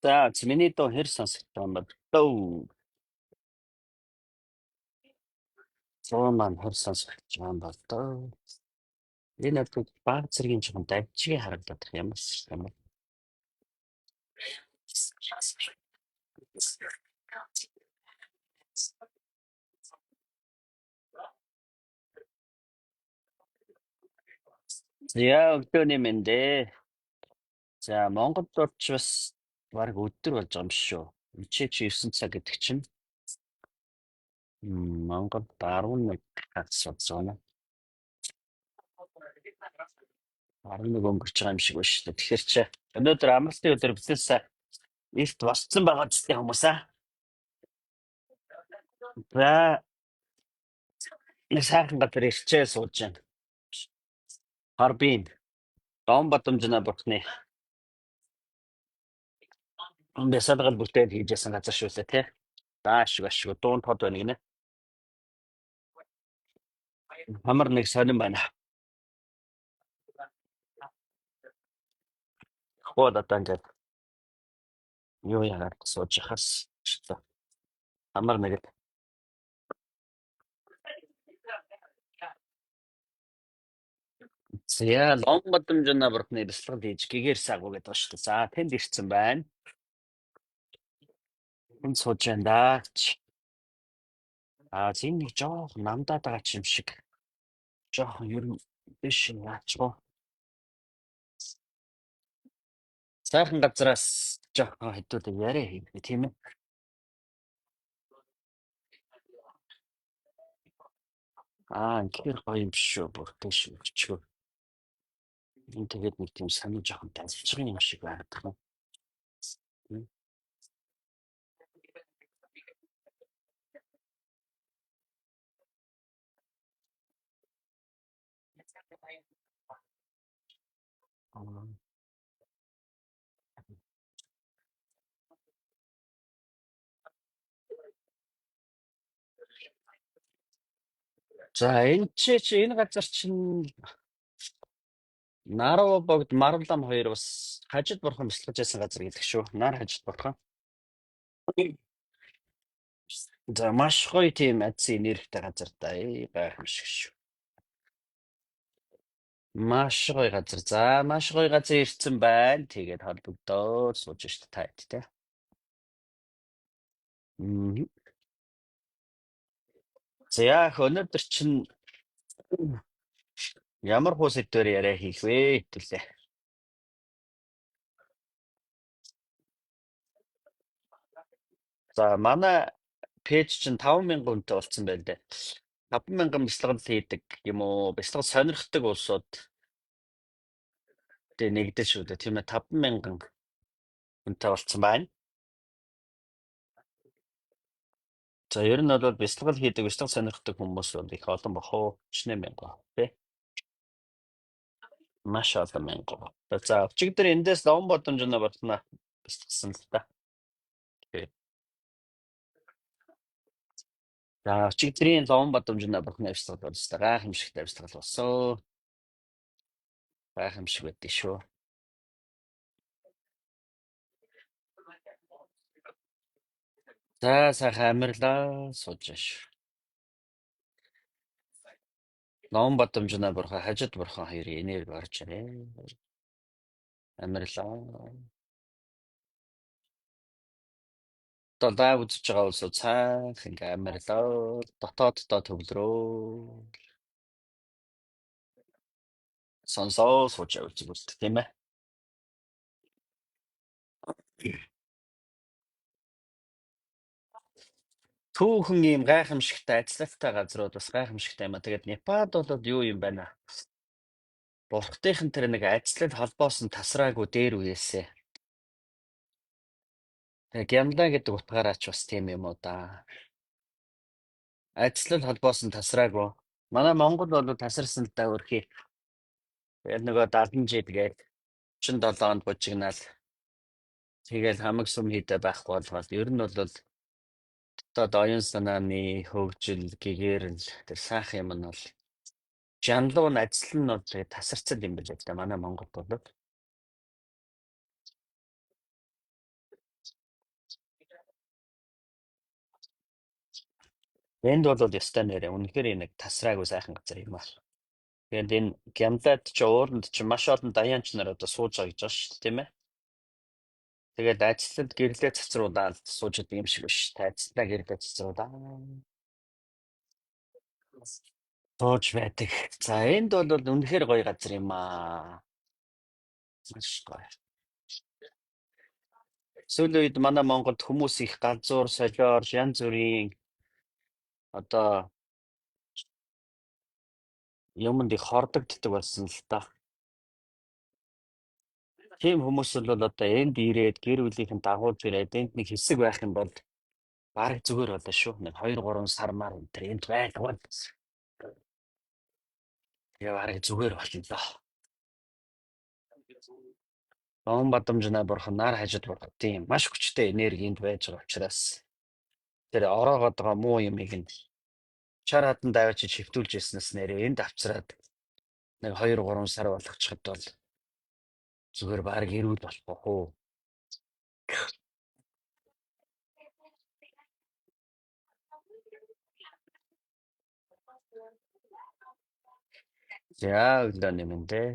За миний дуу хэр сонсож байгаа юм бэ? Дөө. Зоо маань хэр сонсож байгаа юм бэ? Дөө. Энэ нэг баг зэргийн жоохон давжиг харагдаад байна. Ямар юм. Яа, өглөөний мэндэ. За Монгол дурч бас баг өдөр болж байгаа юм шүү. Чи 9 цаг гэдэг чинь Монгол 11 хагас болж байна. 11 өнгөрч байгаа юм шиг байна шүү дээ. Тэгэхээр чи өнөөдөр амралтын өдөр бизнес эрт босцсон байгаа ч гэсэн хүмүүс аа. За нэг сайхан газар ирчээ сууж байна. Харбин Дон Батамжина бурхны бясалгал бүтээл хийжсэн газар шүү дээ тий. Ашиг дуун тод байна гинэ. Хамар нэг сонирн байна. Хоод одоо ингээд юу яагаад сууж хас. Хамар нэг зя Дон Батамжина бурхны бясалгал хийж гэгээр сагуу гэдэг ба шүү дээ. За тэнд ирсэн байна. Энд сууж байна да. Зин нэг жоох намдаад байгаа ч юм шиг. Жоох ер нь биш яачгүй. Сайхан газраас жоох хэдүүд яриа хийх тийм ээ. Ингээр гоё юм шүү. Бүртэй шүү. Өчгөө. Энэ тэгээд нэг тийм саний жоохон тасалчгын юм шиг байдаг юм. За энэ энэ газар чинь Нарав богд Марлам хоёр бас хажид бурхан бясалгаж байсан газар гэдэг шүү. Нар хажид бурхан. За маш гоё тийм адсын нэрхтэй газар да. Гайхамшиг шүү. Маш гоё газар. За маш гоё газар ирсэн байна. Тэгээд холбогдоод сууж штэ таад тий. За яг өнөөдөр чинь ямар хуу сэдвээр яриа хийх вэ хэлээ. За манай пэйж чинь 5,000 хүнтэй болсон байл дээ. 5,000 бясалгал хийдэг юм уу? Бясалгал сонирхдаг улсууд тэ нэгдэл шүү дээ. Тийм ээ 5,000 хүнтэй болсон байна. За ер нь бол бясалгал хийдэг, бясалгал сонирхдаг хүмүүс бол их олон бохоо 40,000 тий. Маш олон мянга. За өчигдөр эндээс Дон Батамжина батна бясалгасан л та. За өчигдрийн Дон Батамжина батна бясалгал болсон. Гайхамшигтай бясалгал болсон. Гайхамшиг байдаг шүү. За сайхан амирлаа сууж шүү. Дон Батамжина бурхан, хажид бурхан хоёрын энерги орж ирээ. Амирлаа. Даа үзэж байгаа улсуу цаах ингээ амирлаа. Дотооддоо төвлөрөө. Сонсоо сууж явж үзтээ тийм ээ. Түүхэн ийм гайхамшигтай ажиллалтай газрууд бас гайхамшигтай юм а. Тэгээд Непад бол юу юм байна? Бурхтынхын тэр нэг ажиллал холбоос нь тасраагүй дээр үесээ. Тэгээ гямлаа гэдэг утгаараа ч бас тийм юм уу да. Ажиллал холбоос нь тасраагүй. Манай Монгол бол тасарсан л да өрхий. Тэгээд нөгөө 70 жил гээд 37 онд бужигнаал. Тэгэл хамаг сум хийдэ байхгүй болгоод ер нь бол одоо оюун санааны хөгжил гэгээр л тэр сайхан юм нь бол жанлуу нь ажил нь бол тэгээ тасарсан юм байна л да манай Монгол бол. Энд бол ёстой нэрэ үнэхээр нэг тасраагүй сайхан газар юм аа. Тэгээд энэ гямлаад ч ууранд ч маш олон даяанч нар одоо сууж байгаа гэж байна шүү дээ тийм ээ. Тэгээд ажилтнад гэрлээ цацруулаад сууж байгаа юм шиг биш. Тайцтай гэрлээ цацруулаа. Сууж байдаг. За энд бол үнэхээр гоё газар юм аа. Маш гоё. Сүүлийн үед манай Монголд хүмүүс их галзуур, солиор, янз бүрийн одоо юмд их хордогддог болсон л та. Тийм хүмүүс бол одоо энд ирээд гэр бүлийнхэн дагуулж ирээд энд нэг хэсэг байх юм бол бараг зүгээр болоо шүү. Нэг 2 3 сармаар энэ төр энд байлгавал тэгээ бараг зүгээр болно. Он бадамжнаа бурхан нар хажууд бурхан тийм маш хүчтэй энерги энд байж байгаа учраас тэр ороогоод байгаа муу юмыг нь чар хадан даваач шивтүүлж ирснээс нэрээ энд авчраад нэг 2 3 сар болгочиход бол зүгээр баг ирүүл болохгүй хөө. За өглөө нэмэндээ.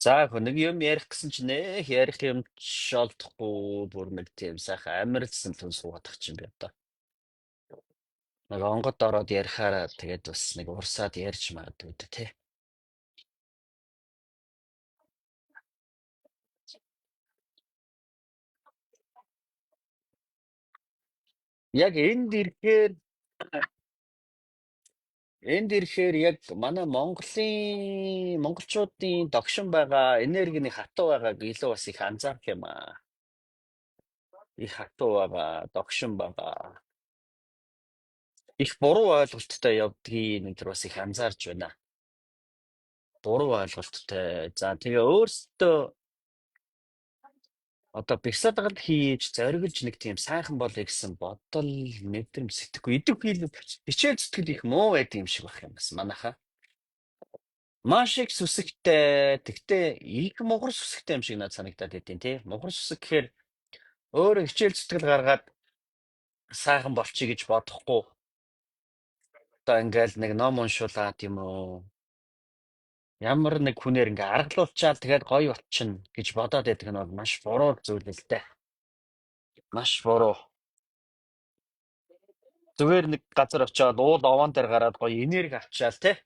За нэг юм ярих гэсэн чинь нэх ярих юм ч олдохгүй бүр нэг тийм сайхан амарлсан түн суугадах чинь би одоо. Нэг онгод ороод ярихаараа тэгээд бас нэг урсаад ярьж магадгүй дээ тий. Яг энд ирэхээр яг манай монголчуудын догшин байгаа энергийн хатуу байгааг илүү бас их анзаарах юм аа. Их хатуу байгаа, догшин байгаа. Их буруу ойлголттой явдгийг энэ төр бас их анзаарч байна. Буруу ойлголттой. За тэгээ өөрсдөө одоо бясалгал хийж зориглож нэг тийм сайхан болъё гэсэн бодол мэдрэмж сэтгэхгүй идэвхтэй хичээл зүтгэл их муу байдаг юм шиг байх юм бас манайхаа. Маш их сүсэгтэй. Тэгтээ их мугар сүсэгтэй юм шиг надад санагдаад байдیں۔ Тий. Мугар сүсэг гэхээр өөрөө хичээл зүтгэл гаргаад сайхан болчих гэж бодохгүй. Одоо ингээл нэг ном уншуулаад юм уу. Ямар нэг хүнээр ингээ аргалуулчаал тэгээд гоё болчихно гэж бодоод байдаг нь бол маш буруу зүйл л дээ. Маш буруу. Зүгээр нэг газар очиод уул овоон дээр гараад гоё энерги авчаал тий.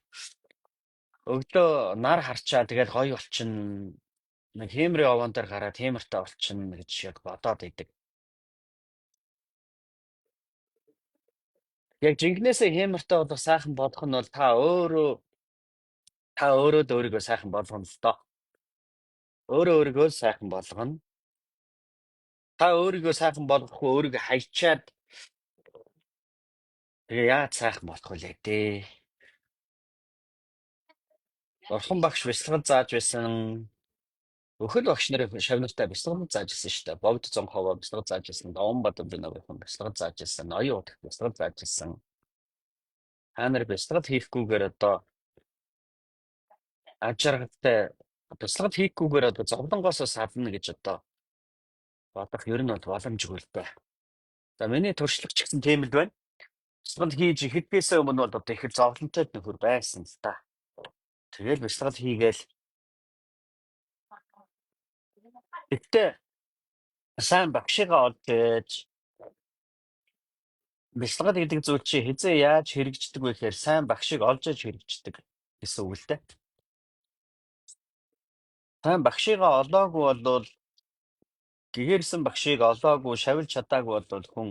Өглөө нар харчаа тэгээд гоё болчихно. Нэг хэмрээ овоон дээр гараад хэмэртэй болчихно гэж яг бодоод идэг. Яг жинкнээсээ хэмэртэй болох сайхан болох нь бол та өөрөө л өөрийгөө сайхан болгоно л доо. Өөрөө өөрийгөө сайхан болгоно. Та өөрийгөө сайхан болгохгүй өөрийгөө хайчаад тэгээ яаж сайхан болох вэ дээ? Орхон багш бясалгал зааж байсан. Өхөл багш нарын шавнартай бясалгал зааж байсан шүү дээ. Богд Зонховоо бясалгал зааж байсан. Он Бадамжиновын бясалгал зааж байсан. Оюун утгад бясалгал зааж байсан. Та нар бясалгал хийхгүйгээр одоо ажиргатай бясалгал хийхгүйгээр одоо зовлонгоос сална гэж одоо бодох ер нь бол боломжгүй л бай. За миний туршлагач гэсэн тийм л байна. Бясалгал хийж ихэдгээсээ өмнө бол одоо их зовлонтой нөхөр байсан л та. Тэгэл бясалгал хийгээл гэтээ сайн багшигаа олж байж бясалгал гэдэг зүйл чи хизээ яаж хэрэгждэг вэ гэхээр сайн багшиг олж иж хэрэгждэг гэсэн үг л дээ. Сайн багшигаа олоогүй бол Гэгэрсэн багшийг олоогүй шавилж чадаагүй бол хүн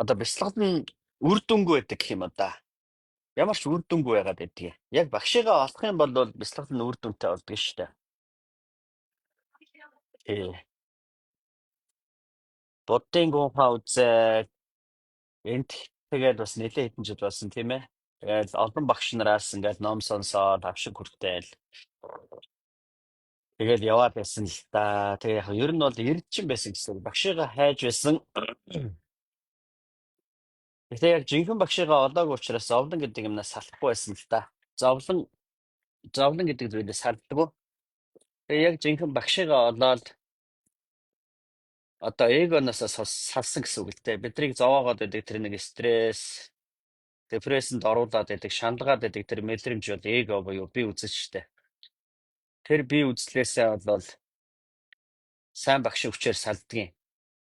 одоо бяцлагд нь үр дүнгүй байдаг гэх юм да. Ямар ч үр дүнгүй байгаад байдгийг. Яг багшигаа олох юм бол бяцлагд нь үр дүнтэй болдог шүү дээ. Тий. Буддын гунхаа үзээ энд тэгээд бас нэлээд хэдэн жил болсон тийм ээ. Тэгээд олон багш нараас ингээд ном сонсоод авшиг хүртэл тэгээд яваад байсан л та. Тэгээ яг ер нь бол эрдчин байсан гэсэн. Багшигаа хайж байсан. Тэгээ яг жинхэнэ багшигаа олоогүй учраас зовлон гэдэг юмнаас салахгүй байсан л та. Зовлон гэдэг зүйлээс салдаггүй. Тэгээ яг жинхэнэ багшигаа олоод одоо эгоноос салсан гэсэн үг л дээ. Бидрийг зовоогоод байдаг тэр нэг стресс, депрессэнд оруулаад байдаг, шаналгаад байдаг тэр мэдрэмж бол эго буюу би үзэж штэ. Тэр би үзлээсээ бол сайн багшийн хүчээр салдгийн.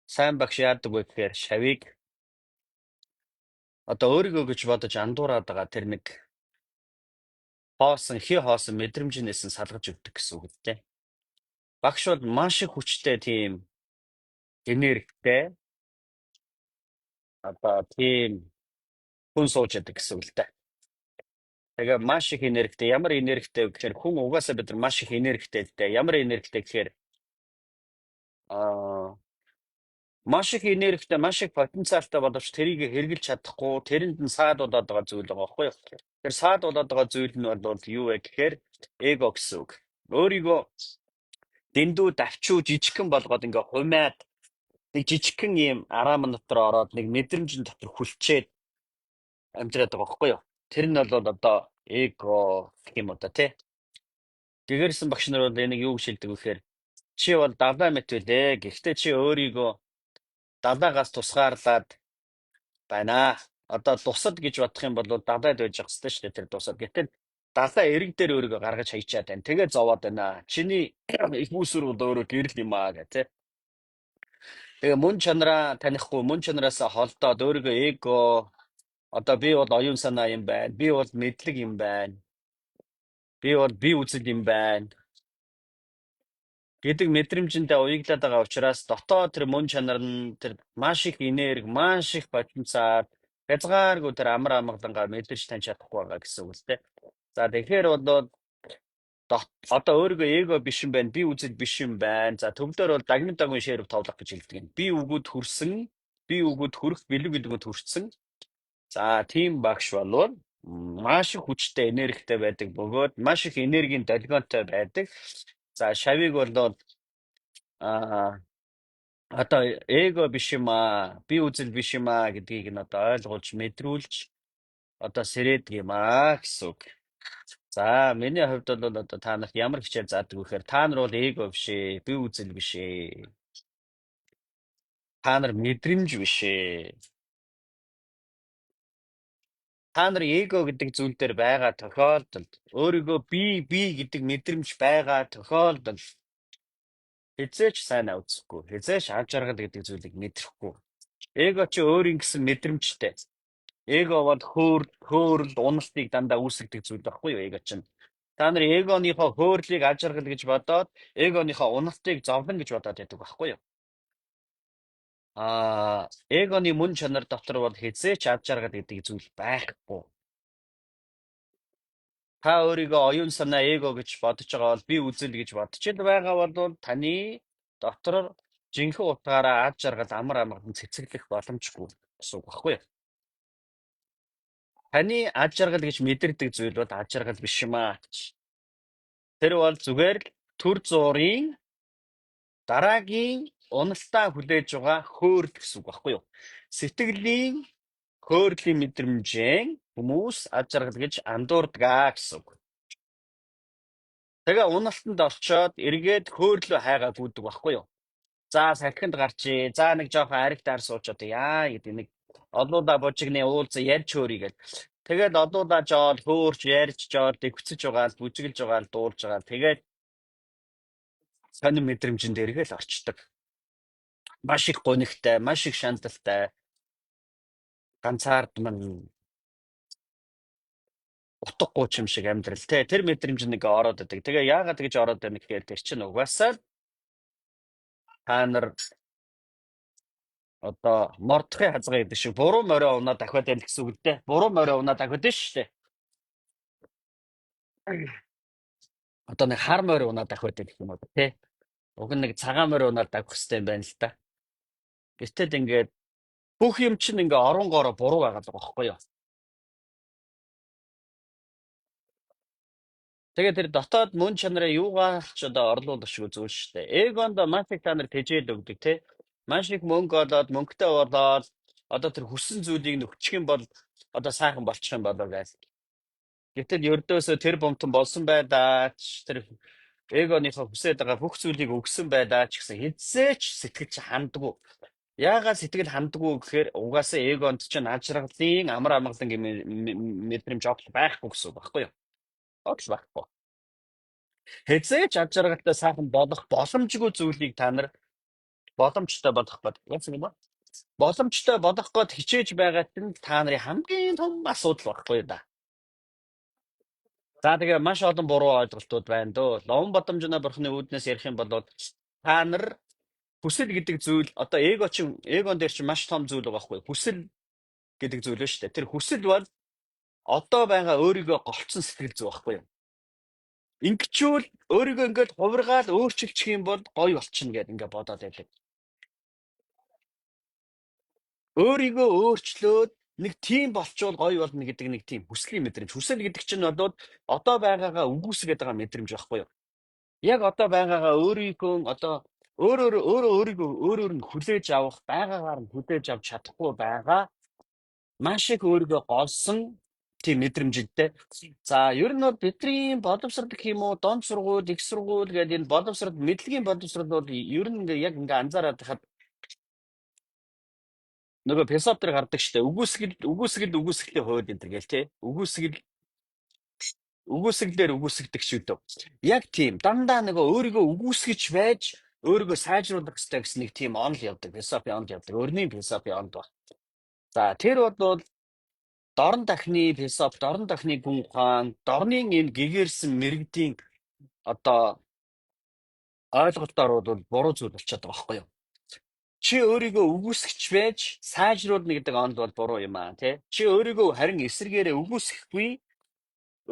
Сайн багш яадаг вэ гэхээр шавийг одоо өөрийгөө гэж бодож андуураад байгаа тэр нэг хоосон мэдрэмжнээс нь салгаж өгдөг гэсэн үг л дээ. Багш бол маш их хүчтэй тийм энергитэй одоо тийм хүн сууж яадаг гэсэн үг л дээ. Тэгээ маш их энергитэй. Ямар энергитэй вэ гэхээр хүн угаасаа бид нар маш их энергитэй л дээ. Ямар энергитэй гэхээр аа маш их энергитэй, маш их потенциалтай боловч тэрийг хэрэгжилж чадахгүй, тэрэнд нь саад болоод байгаа зүйл байгаа байхгүй юу? Тэр саад болоод байгаа зүйл нь бол юу вэ гэхээр эго гэсэн үг. Өөрийгөө дэндүү давчуу жижигхэн болгоод ингээ хумаад нэг жижигхэн ийм араам дотор ороод нэг мэдрэмжийн дотор хүлчээд амьдраад байгаа байхгүй юу? Тэр нь бол одоо эго гэх юм уу та тий. Гэгэрсэн багш нар бол энийг юу гэж хэлдэг вэ гэхээр чи бол далай мэт үлээ. Гэхдээ чи өөрийгөө далайгаас тусгаарлаад байна. Одоо дусад гэж бодох юм бол далайд байж ах хэвчээ шүү дээ тэр дусад. Гэтэл далай эрэг дээр өөрийгөө гаргаж хаячаад байна. Тэгээ зовоод байна. Чиний их үүсвэр бол өөрөө гэрэл юм аа гэх тээ. Тэгээ мөн чанараа танихгүй, мөн чанараасаа холдоод өөрийгөө эго одоо би бол оюун санаа юм байна. Би бол мэдлэг юм байна. Би бол би үзэл юм байна гэдэг мэдрэмжэндээ уяглаад байгаа учраас дотоод тэр мөн чанар нь тэр маш их энерги, маш их потенциал хязгааргүй тэр амар амгалангаар мэдэрч таньж чадахгүй байгаа гэсэн үг л дээ. За тэгэхээр бол одоо өөрийгөө эго биш юм байна, би үзэл биш юм байна. За төвлөр бол дагнад дагын ширв товлох гэж хэлдэг юм. Би үгүүд хүрсэн, би үгүүд хүрэх, бэлэг бэлгүүд хүрсэн. За тийм багш болвол маш их хүчтэй энергитэй байдаг бөгөөд маш их энергийн долгионтой байдаг. За шавийг бол аа одоо эго биш юм аа, би үзэл биш юм аа гэдгийг нь одоо ойлгуулж мэдрүүлж одоо сэрээдэг юм аа гэсэн үг. За миний хувьд бол одоо та нарт ямар хичээл заадаг вэ гэхээр та нар бол эго биш ээ, би үзэл биш ээ. Та нар мэдрэмж биш ээ. Та нар эго гэдэг зүйл дээр байгаа тохиолдолд өөрийгөө би гэдэг мэдрэмж байгаа тохиолдолд хизээч сайнаа үзэхгүй, хизээч аж аргал гэдэг зүйлийг мэдрэхгүй. Эго чи өөрийн гэсэн мэдрэмжтэй. Эго бол хөөрл, уналтыг дандаа үүсгдэг зүйл байхгүй юу эго чинь. Та нар эгоныхоо хөөрлийг аж аргал гэж бодоод эгоныхоо уналтыг зовлон гэж бодоод байдаг байхгүй юу? Эгоны мөн чанар дотор бол хизээч аж аргал гэдэг зүйл байхгүй. Та өөрийгөө оюун санаа эго гэж бодож байгаа бол би үзэл гэж бодчиход байгаа бол таны дотор жинхэнэ утгаараа аж аргал амар амгалан цэцэглэх боломжгүй гэсэн үг баггүй юу? Таны аж аргал гэж мэдэрдэг зүйл бол аж аргал биш юм аа. Тэр бол зүгээр л төр зуурын дараагийн уналтаа хүлээж байгаа хөөрл гэсэн үг баггүй юу? Сэтгэлийн хөөрлийн мэдрэмжийн хүмүүс аж аргал гэж андуурдаг гэсэн үг. Тэгээ уналтанд орчоод эргээд хөөрлөө хайгаа гүйдэг баггүй юу? За сахинд гарчээ. За нэг жоохон аригтаар суучаад яа гэдэг нэг олуула божигны уулзаа ярьж хөөрий гэл. Тэгээд олуула жоол хөөрч ярьж жоол дэвцэж байгаа л бүжиглж байгаа л дуулж байгаа. Тэгээд сонир мэдрэмжинд эргээл орчдөг. Маш их гонигтай, маш их шаналтай, ганцаардман утгагүй ч юм шиг амьдрал те тэр мэдрэмж нэг ороод идэг. Тэгээ яагаад тэгж ороод байна гэхээр тэр чинь угаасаа та нар одоо мордохын хазгаа гэдэг шиг буруу морио унаа дахиад байна гэсэн үг дээ. Буруу морио унаа дахиад байна шүү дээ. Одоо нэг хар морио унаа дахиад байна гэх юм уу те. Уг нь нэг цагаан морио унаа дахих хэрэгтэй юм байна л да. Гэтэл ингээд бүх юм чинь ингээ оронгоороо буруу байгаа л байхгүй юу. Тэгээд тэр дотоод мөн чанараа юугаар ч одоо орлуулахгүй зүйл шүү дээ. Эгонд маш их та нар тэжээл өгдөг те. Маш их мөнгө олоод мөнгөтэй болоод одоо тэр хүссэн зүйлийг нөхчих юм бол одоо сайхан болчих юм болоо гэж. Гэтэл ердөөсөө тэр бомтон болсон байдаач тэр эгоныхоо хүсэж байгаа бүх зүйлийг өгсөн байдаач гэсэн хэзээч сэтгэл чи хандггүй. Яагаад сэтгэл хандггүй гэхээр угаасаа эгонд чинь ажралын амар амгалан мэдрэмж огт байхгүй гэсэн үг баггүй юу? Огт байхгүй. Хэзээч ажралтай сайхан болох боломжгүй зүйлийг та нар боломжтой болох гээд яасан юм бэ? Боломжтой болох гээд хичээж байгаа чинь та нарын хамгийн том асуудал баггүй юу да. За тэгээ маш олон буруу ойлголтууд байна дөө. Ловон бодомжны бурхны үүднээс ярих юм бол та нар хүсэл гэдэг зүйл одоо эгон дээр чинь маш том зүйл байгаа байхгүй юу? Хүсэл гэдэг зүйл ба шүү дээ. Тэр хүсэл бол одоо байгаа өөрийгөө голцсон сэтгэл зүй байхгүй юу? Ингэчүүл өөрийгөө ингээд хувиргаал өөрчилчих юм бол гоё болчихно гэдээ ингээд бодоод байдаг. Өөрийгөө өөрчлөөд нэг тим болчвол гоё болно гэдэг нэг тийм хүслийн мэдрэмж. Хүсэл гэдэг чинь бол одоо байгаагаа үгүйсгээд байгаа мэдрэмж байхгүй юу? Яг одоо байгаагаа өөрийнхөө одоо өөрөөр нь хүлээж авах, байгаагаар нь хүлээж авч чадахгүй байгаа маш их өөрийгөө голсон тийм мэдрэмжтэй. За ер нь бол бидний боловсрол гэх юм уу, дон сургууль, их сургууль гэдэг энэ боловсрол, мэдлэгийн боловсрол бол ер нь ингээ яг ингээ анзаараад хахад нөгөө философи дээр гардаг штэ. Үгүйсгэлээ хууль энэ гэл те. Үгүйсгэлээр үгүйсгдэг шүү дээ. Яг тийм дандаа нөгөө өөрийгөө үгүйсгэж байж өөрийгөө сайжруулах хэрэгтэй гэсэн нэг тийм онл явдаг. Философи онл явдаг. Өрний философи онл ба. За тэр бол дорн дахны философи, дорн дахны гүн ухаан, дорны энэ гэгэрсэн мэрэгдийн одоо ойлголтоор бол буруу зүйл болчиход байгаа байхгүй юу? Чи өөрийгөө үгүйсгэж байж сайжруулна гэдэг онл бол буруу юм аа тий. Чи өөрийгөө харин эсрэгээрээ үгүйсгэхгүй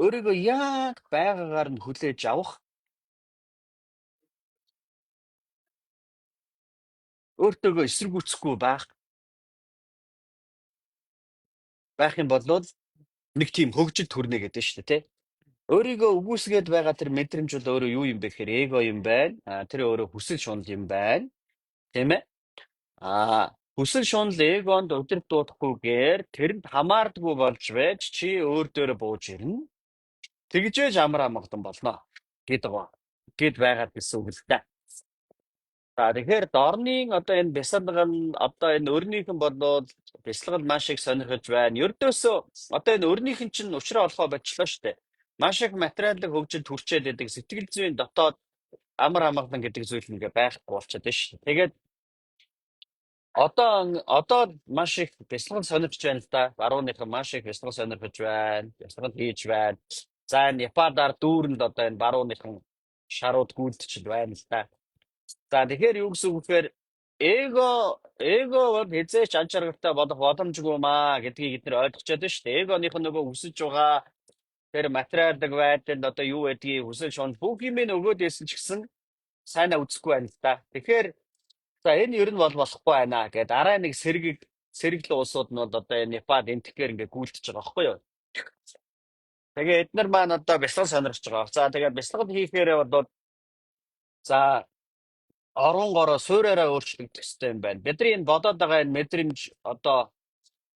өөрийгөө яг байгаагаар нь хүлээж авах өөртөөгөө эсэргүүцэхгүй байх юм бол нэг тийм хөгжил төрнө гэдэг шүү дээ тий. Өөрийгөө үгүйсгээд байгаа тэр мэдрэмж бол өөрөө юу юм бэ гэхээр эго юм байна. Тэр өөрөө хүсэл шунал юм байна. Тийм ээ? Хүсэл шунал эгонд өдөр дуудахгүйгээр тэрэнд хамаардаггүй болж байж чи өөр дөр бууж ирнэ. Тэгжээж амар амгалан болно гэд байгаад гэсэн үг л да. За тэгэхээр дорны одоо энэ бясалгал одоо энэ өрнийхэн болоод бясалгал маш их сонирхож байна. Ердөөсөө одоо энэ өрнийхэн чинь уучраа олохоо бочлоо шүү дээ. Маш их материалын хөгжилд хүрчээд байдаг сэтгэл зүйн дотоод амар амгалан гэдэг зүйл ингээ байхгүй болчиход байна шүү дээ. Тэгээд одоо маш их бясалгал сонирхож байна л да. Барууныхан маш их бясалгал сонирхож байна. Бясалгал хийж байна. За энэ Япадаар дүүрэнд одоо энэ барууныхан шарууд гүйдчихэл байна л да. За тэгэхээр юу гэсэн үг гэхээр эго бол хязгаарч ан чаргалтай болох боломжгүй маа гэдгийг эдгээр ойлгочод байна шүү дээ. Эгоных нь нөгөө хүсэж байгаа тэр материалдаг байдал одоо юу байдгийг хүсэл шунал бүх юм өгөөд байсан ч гэсэн сайнаа үзэхгүй байна л да. Тэгэхээр за энэ ер нь бол болохгүй байна гэд арай нэг сэргэлэн улсууд нь бол одоо энэ Непал энтгээр ингээ гүйлтэж байгаа байхгүй юу. Тэгээ эдгээр маань одоо бясалгал сонирхож байгаа. За тэгээд бясалгал хийхээр бол за оронгороо суураараа өөрчлөгдөх хэрэгтэй юм байна. Бидний энэ бодоод байгаа энэ мэдрэмж одоо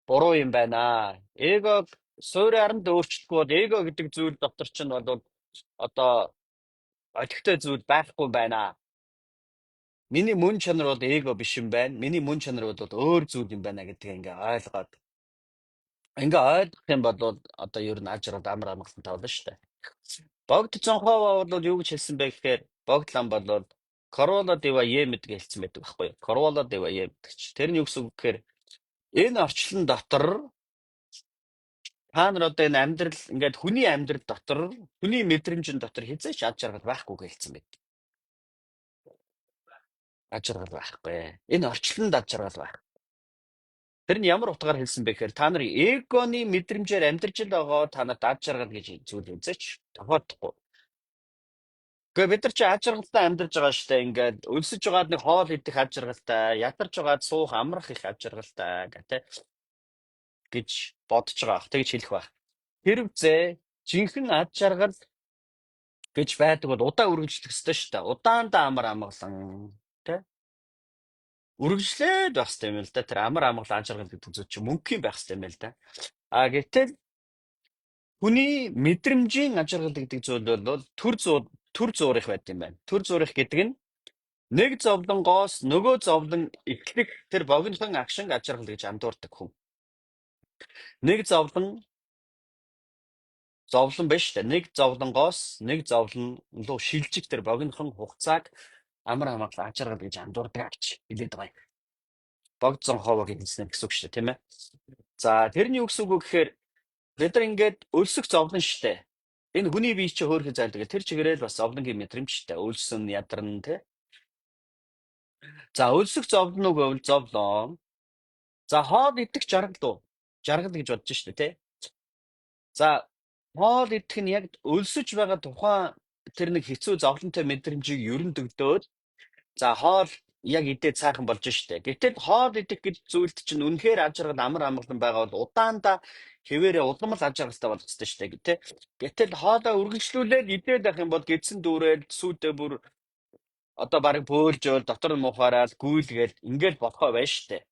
буруу юм байна. Эгог суураар нь өөрчлөхгүй бол эго гэдэг зүйл дотор чинь бол одоо олигтой зүйл байхгүй байна. Миний мөн чанар бол эго биш юм байна. Миний мөн чанар бол өөр зүйл юм байна гэдгийг ингээ ойлгох юм бол одоо ер нь ажраад амар амгалантай болно шүү дээ. Богд цонхоо бол юу гэж хэлсэн бэ гэхээр богд лам бол Corolla Deva Ye мэдг хэлсэн байдаг байхгүй юу? Corolla Deva Ye гэдэг чи. Тэр нь юу гэсэн үг гэхээр энэ орчлон дотор Та нар одоо энэ амьдрал ингээд хүний амьдрал дотор хүний мэдрэмжин дотор хязгаарч ад жаргал байхгүй гэлцэн байт. Ад жаргал байхгүй. Энэ орчлонд ад жаргал байх. Тэр нь ямар утгаар хэлсэн бэ гэхээр та нар эгоны мэдрэмжээр амьдарч л байгаа та нарт ад жаргал гэж зүйл үзэж тохиолдохгүй. Гэхдээ бид нар чи ад жаргалтай амьдарч байгаа штэ ингээд өлсөж байгаад нэг хоол идэх ад жаргалтай, ядарч байгаад суух амрах их ад жаргалтай гэдэг гэж бодож байгаа. Тэгж хэлэх байх. Тэрвзээ жинхэнэ ад жаргал гэж байдаг бол удаа үргэлжлэх ёстой шүү дээ. Удаандаа амар амгалан тий үргэлжлээд байх ёстой юм л да. Тэр амар амгалан ад жаргал гэдэг зүйл чинь мөнгөний байх ёстой юм л да. А гэтэл хүний мэдрэмжийн ад жаргал гэдэг зүйл бол төр зуурах байт юм байна. Төр зуурах гэдэг нь нэг зовлонгоос нөгөө зовлон эхлэх тэр богинохон агшин ад жаргал гэж андуурдаг хүн. Нэг зовлон биш үү? Нэг зовлонгоос нэг зовлон руу шилжих тэр богинохон хугацааг амар амгалан ад жаргал гэж андуурдаг гэж хэлээд байгаа юм. Богдсон ховог хэлсэн гэсэн үг шүү дээ, тийм ээ. За тэрний юу гэсэн үг вэ гэхээр бид нар ингээд өлсөх зовлон шүү дээ. Энэ хүний бие чи хөөрхөн зайлдаг. Тэр чигээрээ л бас зовлонгийн мэдрэмж шүү дээ. Өлсөн, ядарна тий. За өлсөх зовлон үг бол зовлон. За хоол идэх жаргал уу? Жаргал гэж бодож шүү дээ, тий. За хоол идэх нь яг өлсөж байгаа тухайн тэр нэг хэцүү зовлонтой мэдрэмжийг ерөн төгдөөд за хоол яг идээд сайхан болж штэ. Гэтэл хоол идэх гэж зүйлд чинь үнэхээр аж аргал амар амгалан байгаа бол удаандаа хэвээрээ улам л аж аргалтай болох ёстой штэ тий. Гэтэл хоолоо үргэлжлүүлээд идээд байх юм бол гэдсэн дүүрээд сүйдээ бүр одоо барыг бөөлжөөл дотор нь мухаараад гүйлгээл ингээл болохоо байна штэ.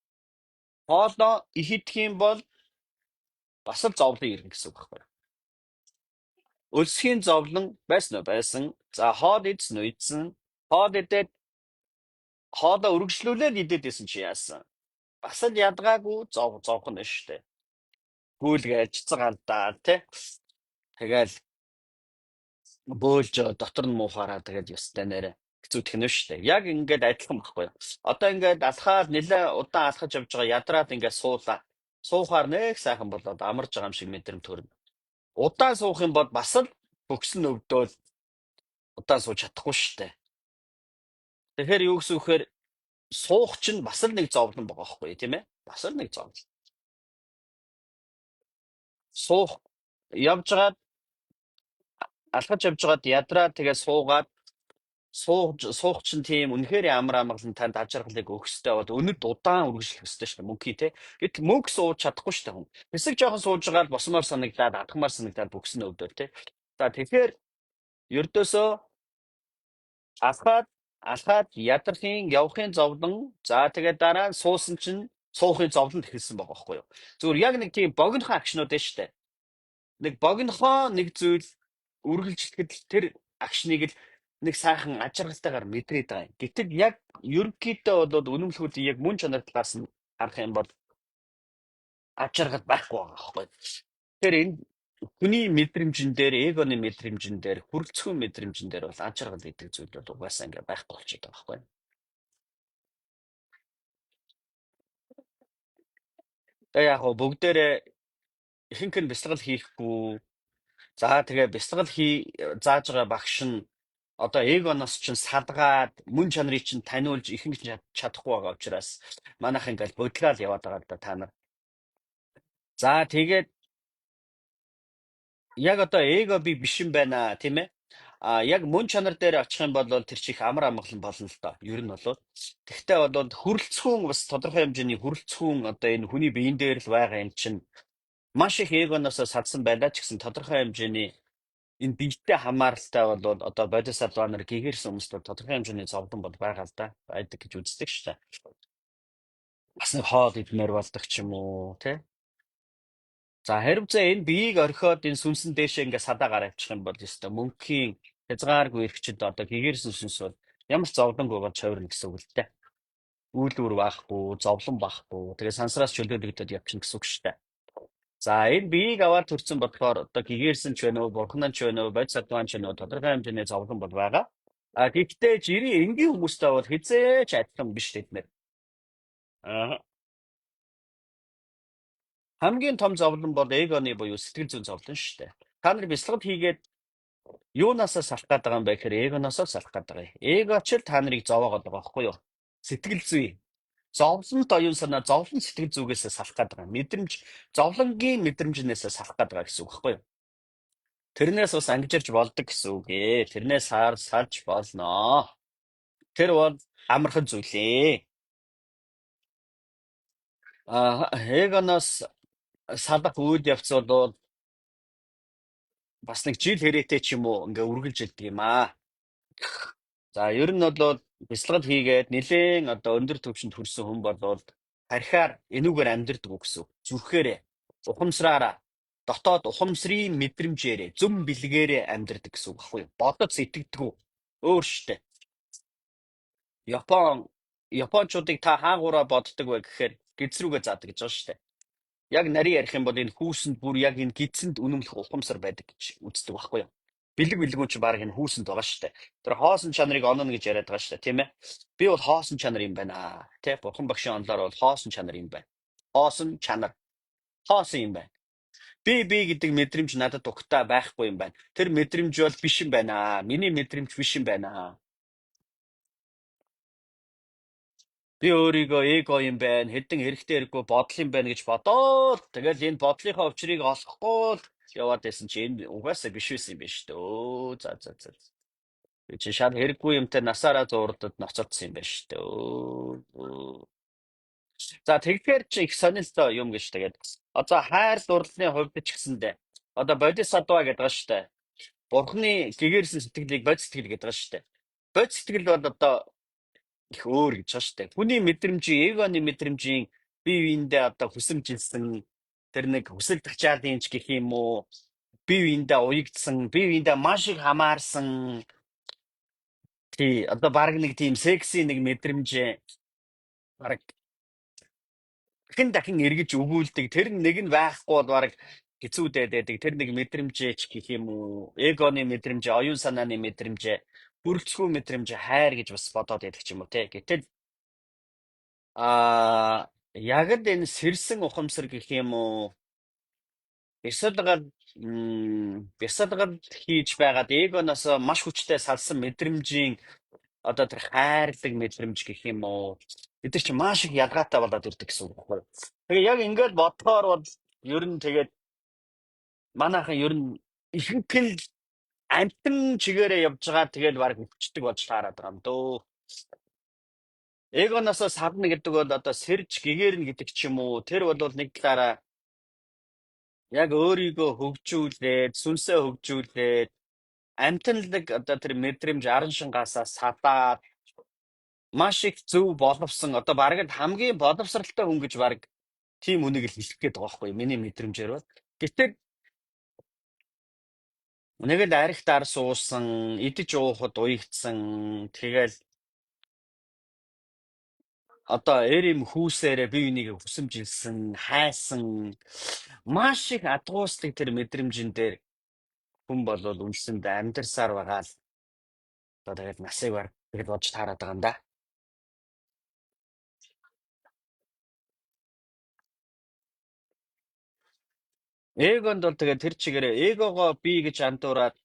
Хоолоо их идэх юм бол бас л зовлон ирнэ гэсэн үг байхгүй. Өлсхийн зовлон байсан уу байсан. За хоол идсэн үү идсэн. Хоол идээд хоолоо үргэлжлүүлээд идээд исэн чи яасан? Бас л ядгаагүй зовхон нь шүү дээ. Гүйлгээл цэцэг алдаа тий. Тэгэл бөөлж дотор нь муухаараа тэгэл ёстой нэрэ хэцүүдэх нь шүү дээ. Яг ингээд адилхан байхгүй юу? Одоо ингээд алхаад нэлээ удаан алхаж явж байгаа ядраад ингээд суулаа. Суухаар нэг сайхан болоод амарч байгаа юм шиг мэдрэмт төрнө. Удаан суух юм бол бас л бөкс нь өвдөөл удаан сууж чадахгүй шүү дээ. Тэгэхээр юу гэсэн үг вэхээр суух чинь бас л нэг зовлон байгаа байхгүй юу тийм ээ? Бас л нэг зовлон. Суух явж байгаад алхаж явж байгаад ядраа тэгээ суугаад суух чинь тийм үнэхээр амар амгалан танд аж аргалыг өгөхстэй бол өнөд удаан үргэлжлэх ёстой шүү дээ мөнхий те. Гэтэл мөнх сууж чадахгүй шүү дээ хүн. Хэсэг жоохон сууж байгаа л босмоор санагдаад адхмаар санагдаад бөкс нь өвдөв те. За тэгэхээр ердөөсөө алхаад ядрахын явахын зовлон за тэгээд дараа нь суусан чинь суухын зовлонд эхэлсэн байгаа байхгүй юу. Зүгээр яг нэг тийм богинохон акшнууд дээ шүү дээ. Нэг богинохоо нэг зүйл үргэлжлэхэд тэр акшныг л нэг сайхан ачаалтайгаар мэдрээд байгаа юм. Гэтэл яг ерөнхийдөө бол үнэмлэхүүл яг мөн чанар талаас нь харах юм бол ачааргал байхгүй байгаа байхгүй. Тэгэхээр энэ хүний мэдрэмжин дээр, эгоны мэдрэмжин дээр, хүрэлцэхүүн мэдрэмжин дээр бол ачааргал гэдэг зүйл бол угаасаа ингээ байхгүй болчиход байгаа байхгүй. Тэгээ яг гоо бүгдээрээ ихэнх нь бясалгал хийхгүй. За тэгээ бясалгал зааж байгаа багш нь одоо эгоноос чинь салгаад мөн чанарыг чинь таниулж ихэнх нь чадахгүй байгаа учраас манайх ингээл бодлгаал яваад байгаа л да та нар. За тэгээд яг одоо эго би биш юм байна тийм ээ. А яг мөн чанар дээр очих юм бол тэр чих амар амгалан болно л доо. Ер нь болоо. Тэгтээ бол хүрэлцэхүүн бас тодорхой хэмжээний хүрэлцэхүүн одоо энэ хүний биеийн дээр л байгаа юм чинь маш их эгоноос садсан байлаа ч гэсэн тодорхой хэмжээний энэ биетэй хамааралтай бол одоо бодис албанаар гэгэрсэн хүмүүст бол тодорхой хэмжээний зовлон бол байгаа л да. Байдаг гэж үздэг шүү дээ. Бас нэг хоол идмээр болдог ч юм уу тий. За хэрвээ энэ биеийг орхиод энэ сүнсэн дээшээ ингээ садаагаар авчих юм бол ёстой мөнхийн хязгааргүй эрхчид одоо гэгэрсэн сүнс бол ямар ч зовлонгүй болж хувирна гэсэн үг л дээ. Үйлдвэр байхгүй, зовлон байхгүй. Тэгээ сансраас чөлөөлөгдөд явчихна гэсэн үг шүү дээ. За энэ биеийг аваад төрсэн болохоор одоо гэгэрсэн ч байна уу, бурхнан ч байна уу, бодис адван ч байна уу тодорхой хэмжээний зовлон бол байгаа. А гэхдээ жирийн энгийн хүмүүстэй бол хизээч адилхан биш тэднэр. Аа. Хамгийн том зовлон бол эгоны буюу сэтгэл зүйн зовлон шүү дээ. Та нар бяцлагд хийгээд юунаасаа салах гээд байгаа юм бэ гэхээр эгоноосоо салах гээд байгаа юм. Эго ч л та нарыг зовоогоод байгаа байхгүй юу? Сэтгэл зүй. Зовлонт оюун санаа, зовлон сэтгэл зүгээсээ салах гээд байгаа. Мэдрэмж, зовлонгийн мэдрэмжнээсээ салах гээд байгаа гэсэн үг байхгүй юу? Тэрнээс бас ангижирч болдог гэсэн үг ээ. Тэрнээс салж болно. Тэр бол амархан зүйлээ. Эгоноос салах үйл явц бол бас нэг жил хэрэтээ ч юм уу ингээ үргэлж идэг юм аа. За ер нь бол бяцлагд хийгээд нэлээд одоо өндөр түвшинд хүрсэн хүн бол тархиар энүүгээр амьдрдаг гэсэн. Зүрхээрээ ухамсараараа дотоод ухамсрын мэдрэмжээрээ зүм бэлгээрээ амьдрдаг гэсэн үг баггүй юу? Бодод сэтгэдэггүй өөр штэ. Япончуудыг та хаагаараа боддог вэ гэхээр гизрүүгээ заадаг гэж байгаа штэ. Яг нарийн ярих юм бол энэ хүүсэнд бүр яг энэ гидсэнд үнэмлэх ухамсар байдаг гэж үздэг байхгүй юу? Бэлэг бэлгүүн чи баг энэ хүүсэнд байгаа шүү дээ. Тэр хоосон чанарыг ононо гэж яриад байгаа шүү дээ, тийм ээ. Би бол хоосон чанар юм байна. Тэ бурхан багшийн онолоор бол хоосон чанар юм байна. Хоосон чанар. Хоосон юм байна. Би гэдэг мэдрэмж надад угтаа байхгүй юм байна. Тэр мэдрэмж бол биш юм байна. Миний мэдрэмж биш юм байна. Би өөрийгөө эго юм байна. Хэдэн хэрэгтэй хэрэггүй бодол юм байна гэж бодоод тэгэл энэ бодлынхаа учрыг олохгүй л яваад байсан чи энэ угаасаа биш байсан юм байна шүү дээ. За. Чи шал хэрэггүй юмтай насаараа зуурдад ноцолдсон юм байна шүү дээ. За тэгэхээр чи их сонирхолтой юм гэж тэгээд. Одоо хайр дурлалын хувьд ч гэсэндээ. Одоо бодисатва гэдэг байгаа шүү дээ. Бурхны гэгэрсэн сэтгэлийг бодис сэтгэл гэдэг байгаа шүү дээ. Бодис сэтгэл бол одоо их өөр гэж байна шүү дээ. Хүний мэдрэмжийн, эгоны мэдрэмжийн бие биендээ одоо хүсэмжилсэн тэр нэг хүсэл тачаалын ч гэх юм уу, бие биендээ уягдсан, бие биендээ маш их хамаарсан тий одоо баг нэг тийм секси нэг мэдрэмж баг хэн дахин эргэж өгүүлдэг тэр нэг нь байхгүй бол баг хэцүүдээд байдаг тэр нэг мэдрэмжээч гэх юм уу эгоны мэдрэмж оюун санааны мэдрэмж бүрэлдэхүүн мэдрэмж хайр гэж бас бодоод байдаг ч юм уу те гэтэл яг л энэ сэрсэн ухамсар гэх юм уу бясалгал хийж байгаад эгоноос маш хүчтэй салсан мэдрэмжийн одоо тэр хайрлаг мэдрэмж гэх юм уу бид нар чи маш их ялгаатай болоод ирдэг гэсэн үг байхгүй. Тэгээ яг ингээд бодохоор бол ер нь тэгээд манайхан ер нь ихэнх нь амтан чигээрээ явж байгаа тэгээд баг хүчдэг болж таарад байгаа юм дөө. Эгоноосоо сална гэдэг бол одоо сэрж гэгэрнэ гэдэг ч юм уу тэр бол нэг талаараа яг өөрийгөө хөгжүүлээд сүнсээ хөгжүүлээд амтналаг одоо тэр мэдрэмж аран шингаасаа садаад маш их зөв боловсон одоо бараг л хамгийн боловсралтай хүн гэж бараг тийм үнийг л хэлэх гээд байгаа байхгүй юу? Миний мэдрэмжээр бол. Гэтэл нэг л архитаар суусан, идэж уухад уягдсан тэгэл одоо эрэм хүүсээрээ бие биенийг хүсэмжилсэн, хайсан маш их адгуустыг тэр мэдрэмжин дээр хүн болвол үнсэнд амьдарсаар байгаа л одоо тэгээд насыг баг тэгэд бодж таарад байгаа юм да. Эгонд бол тэгээд тэр чигээрээ эгогоо би гэж андуураад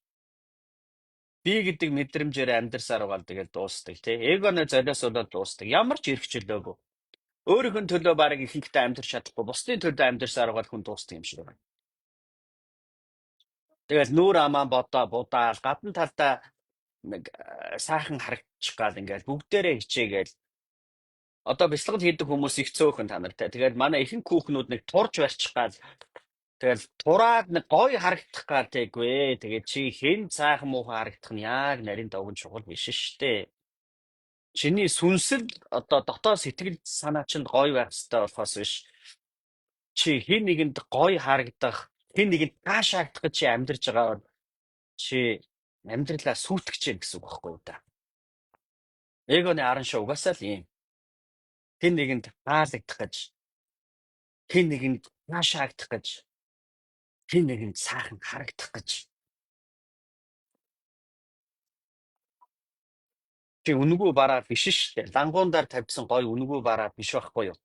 би гэдэг мэдрэмжээр амьдарсаар байгаа л тэгээд дуустдаг тий. Эгоны золиос болоод дуустдаг. Ямар ч эрх чөлөөгүй. Өөрийнх нь төлөө барыг ихэнхдээ амьдарч чадахгүй. Бусдын төлөө амьдарсаар байгаа хүн дуустдаг юм шиг байна. Тэгээд нүүр амаа бодоо будаал гадна талдаа нэг сайхан харагчих гал ингээд бүгдээрээ хичээгээл одоо бяцлал хийдэг хүмүүс их цөөхөн та нартай. Тэгээд манай ихэнх хүүхнүүд нэг турж барьчих гал тэгэл тураад нэг гоё харагдах гал тэгвэ. Тэгээд чи хэн цаахан муухан харагдах нь яг нарийн давгын чухал биш штэ. Чиний сүнсэл одоо дотоод сэтгэл санаа чинь гоё байх хэрэгтэй болохоос биш. Чи хэн нэгэнд гоё харагдах, хэн нэгэнд таашаагдах гэж чи амьдарч байгаа бол чи амьдралаа сүйтгэж чинь гэсэн үг байхгүй юу та. Эгоны аран шоу угаасаа л юм. Хэн нэгэнд таалагдах гэж, хэн нэгэнд таашаагдах гэж, хэн нэгэнд сайхан харагдах гэж. Чи үнгүү бараа биш шүү дээ. Лангуунаар тавьсан гоё үнгүү бараа биш байхгүй юу?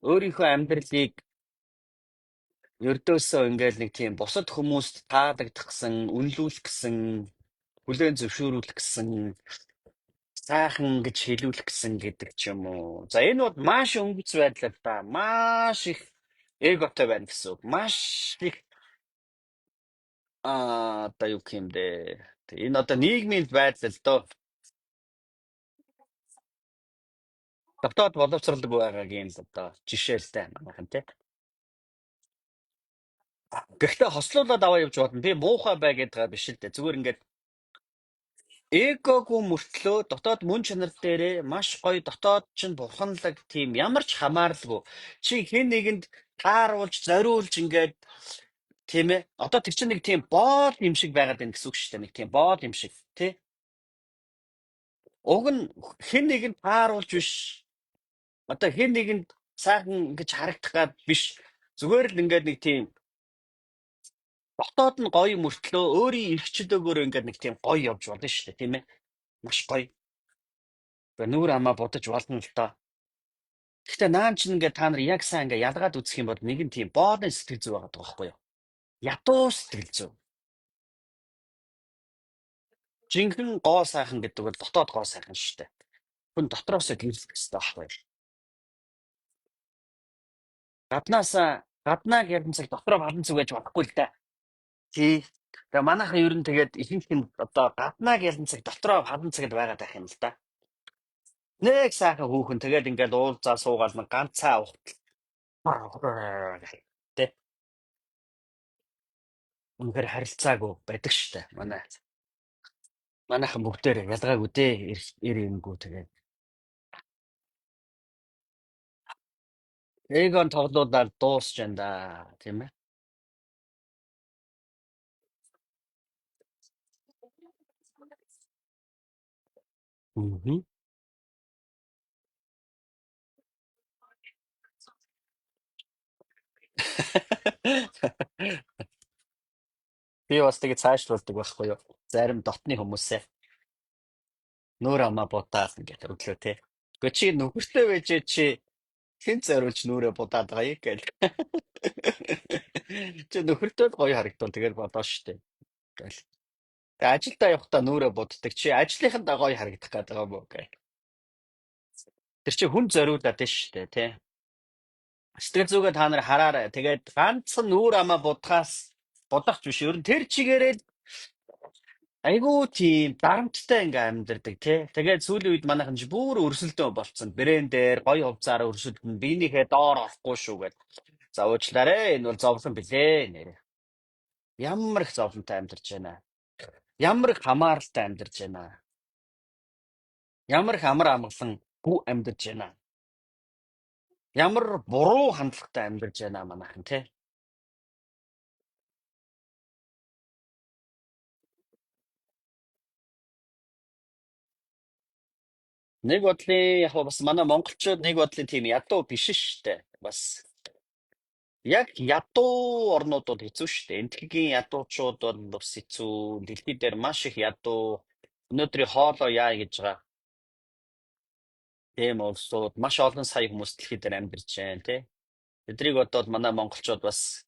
Өөрийнхөө амьдралыг ердөөсөө ингээл нэг тийм бусад хүмүүст таалагдахсан, үнэлүүлэх гэсэн, хүлээн зөвшөөрүүлэх гэсэн, сайхан гэж хэлүүлэх гэсэн гэдэг ч юм уу. За энэ бол маш өнгөц байдал л да. Маш их эготой байна гэсэн үг. Маш их одоо юу гэх юм бэ? Энэ одоо нийгмийн байдал л доо. Дотоод боловсралдаг байгаагийн л одоо жишээ л дээ манайхан тий. Гэхдээ хослуулаад аваа явж болно. Би муухай бай гэдэг байгаа биш л дээ. Зүгээр ингээд эгогүй мөртлөө дотоод мөн чанар дээрээ маш гоё дотоод чинь бурханлаг тийм ямар ч хамааралгүй. Чи хэн нэгэнд тааруулж, зориулж ингээд тийм ээ. Одоо тэр чинь нэг тийм боол юм шиг байгаад байна гэсэн үг шүү дээ. Нэг тийм боол юм шиг тий. Уг нь хэн нэгэнд тааруулж биш. Одоо хэн нэгэнд сайхан гэж харагдах гад биш. Зүгээр л ингээд нэг тийм дотоод нь гоё мөртлөө өөрийн эрх чөлөөгөөр ингээд нэг тийм гоё явж болно шүү дээ, тийм ээ. Маш гоё. Гэхдээ нүүр амаа будаж болно л доо. Гэхдээ наан чинь ингээд та нар яг сайн ингээд ялгаад үзэх юм бол нэг нь тийм боолын сэтгэл зүй байгаа байхгүй юу? Ядуу сэтгэл зүй. Жинхэнэ гоо сайхан гэдэг бол дотоод гоо сайхан шүү дээ. Хүн дотроос гэрэлтэх хэрэгтэй байхгүй юу? Гаднаа гэрэн цаг дотроо балан зүгэж болохгүй л дээ. Тий. Тэгээ манайхан ер нь тэгээд ихэнх нь одоо гаднаа гэрэн цаг дотроо балан цагд байгаад байх юм л да. Нэг сайхан хүүхэн тэгээд ингээд уулзаа суугаад нэг ганцаа ухтал. Тэ үнэхээр харилцаагүй байдаг штэ манайхан бүгдээр ялгаагүй дээ эр эмгүү тэгээд эгон тоглуулаад дуусч байна да тийм ээ. Мгм. Би бас тэгээд цаашлуулдаг байхгүй юу? Зарим дотны хүмүүсээ нүүр амаа будаад ингээд өглөө те. Гэхдээ чи нөхөртэй байжээ чи хэн зориулж нүрээ будаад байгаа юм гээл. Чи нөхөртэй л гоё харагдвал тэгээд бодоо штэ. Гээл. Тэгээ ажилдаа явахдаа нүрээ буддаг чи ажлынхандаа гоё харагдах гэдэг юм уу гээл. Тэр чи хүн зориулаад нь штэ тий. Сэтгэл зүгээ та нар хараарай. Тэгээд ганцхан нүүр амаа будахч биш. Ер нь тэр чигээрээ айгүй тийм дарамттай ингээ амьдэрдэг тий. Тэгээд сүүлийн үед манайхан чи бүр өрсөлдөө болцсон. Брээн дээр гоё хувцаараа өрсөлдөн биенийхээ доор орохгүй шүү гэд. За уучлаарай. Энэ бол зовлон билээ нэрэ. Ямар их зовлонтой амьдарч байна. Ямар их хамааралтай амьдарч байна. Ямар их амар амгалан гү амьдарч байна. Ямар буруу хандлагатай амьдарч байна манайхан тий. Нэг бодлын яг бас манай монголчууд нэг бодлын тийм ядуу биш штэ. Бас яг ядуу орнууд бол хэцүү штэ. Энтхэгийн ядуучууд бол бас хэцүү. Дэлхий дээр маш их ядуу. Өнөөдрийн хоолоо яа гэж байгаа. Тийм улсууд маш олон сая хүмүүс дэлхий дээр амьдарч байна тий. Тэдрийг бодоод манай монголчууд бас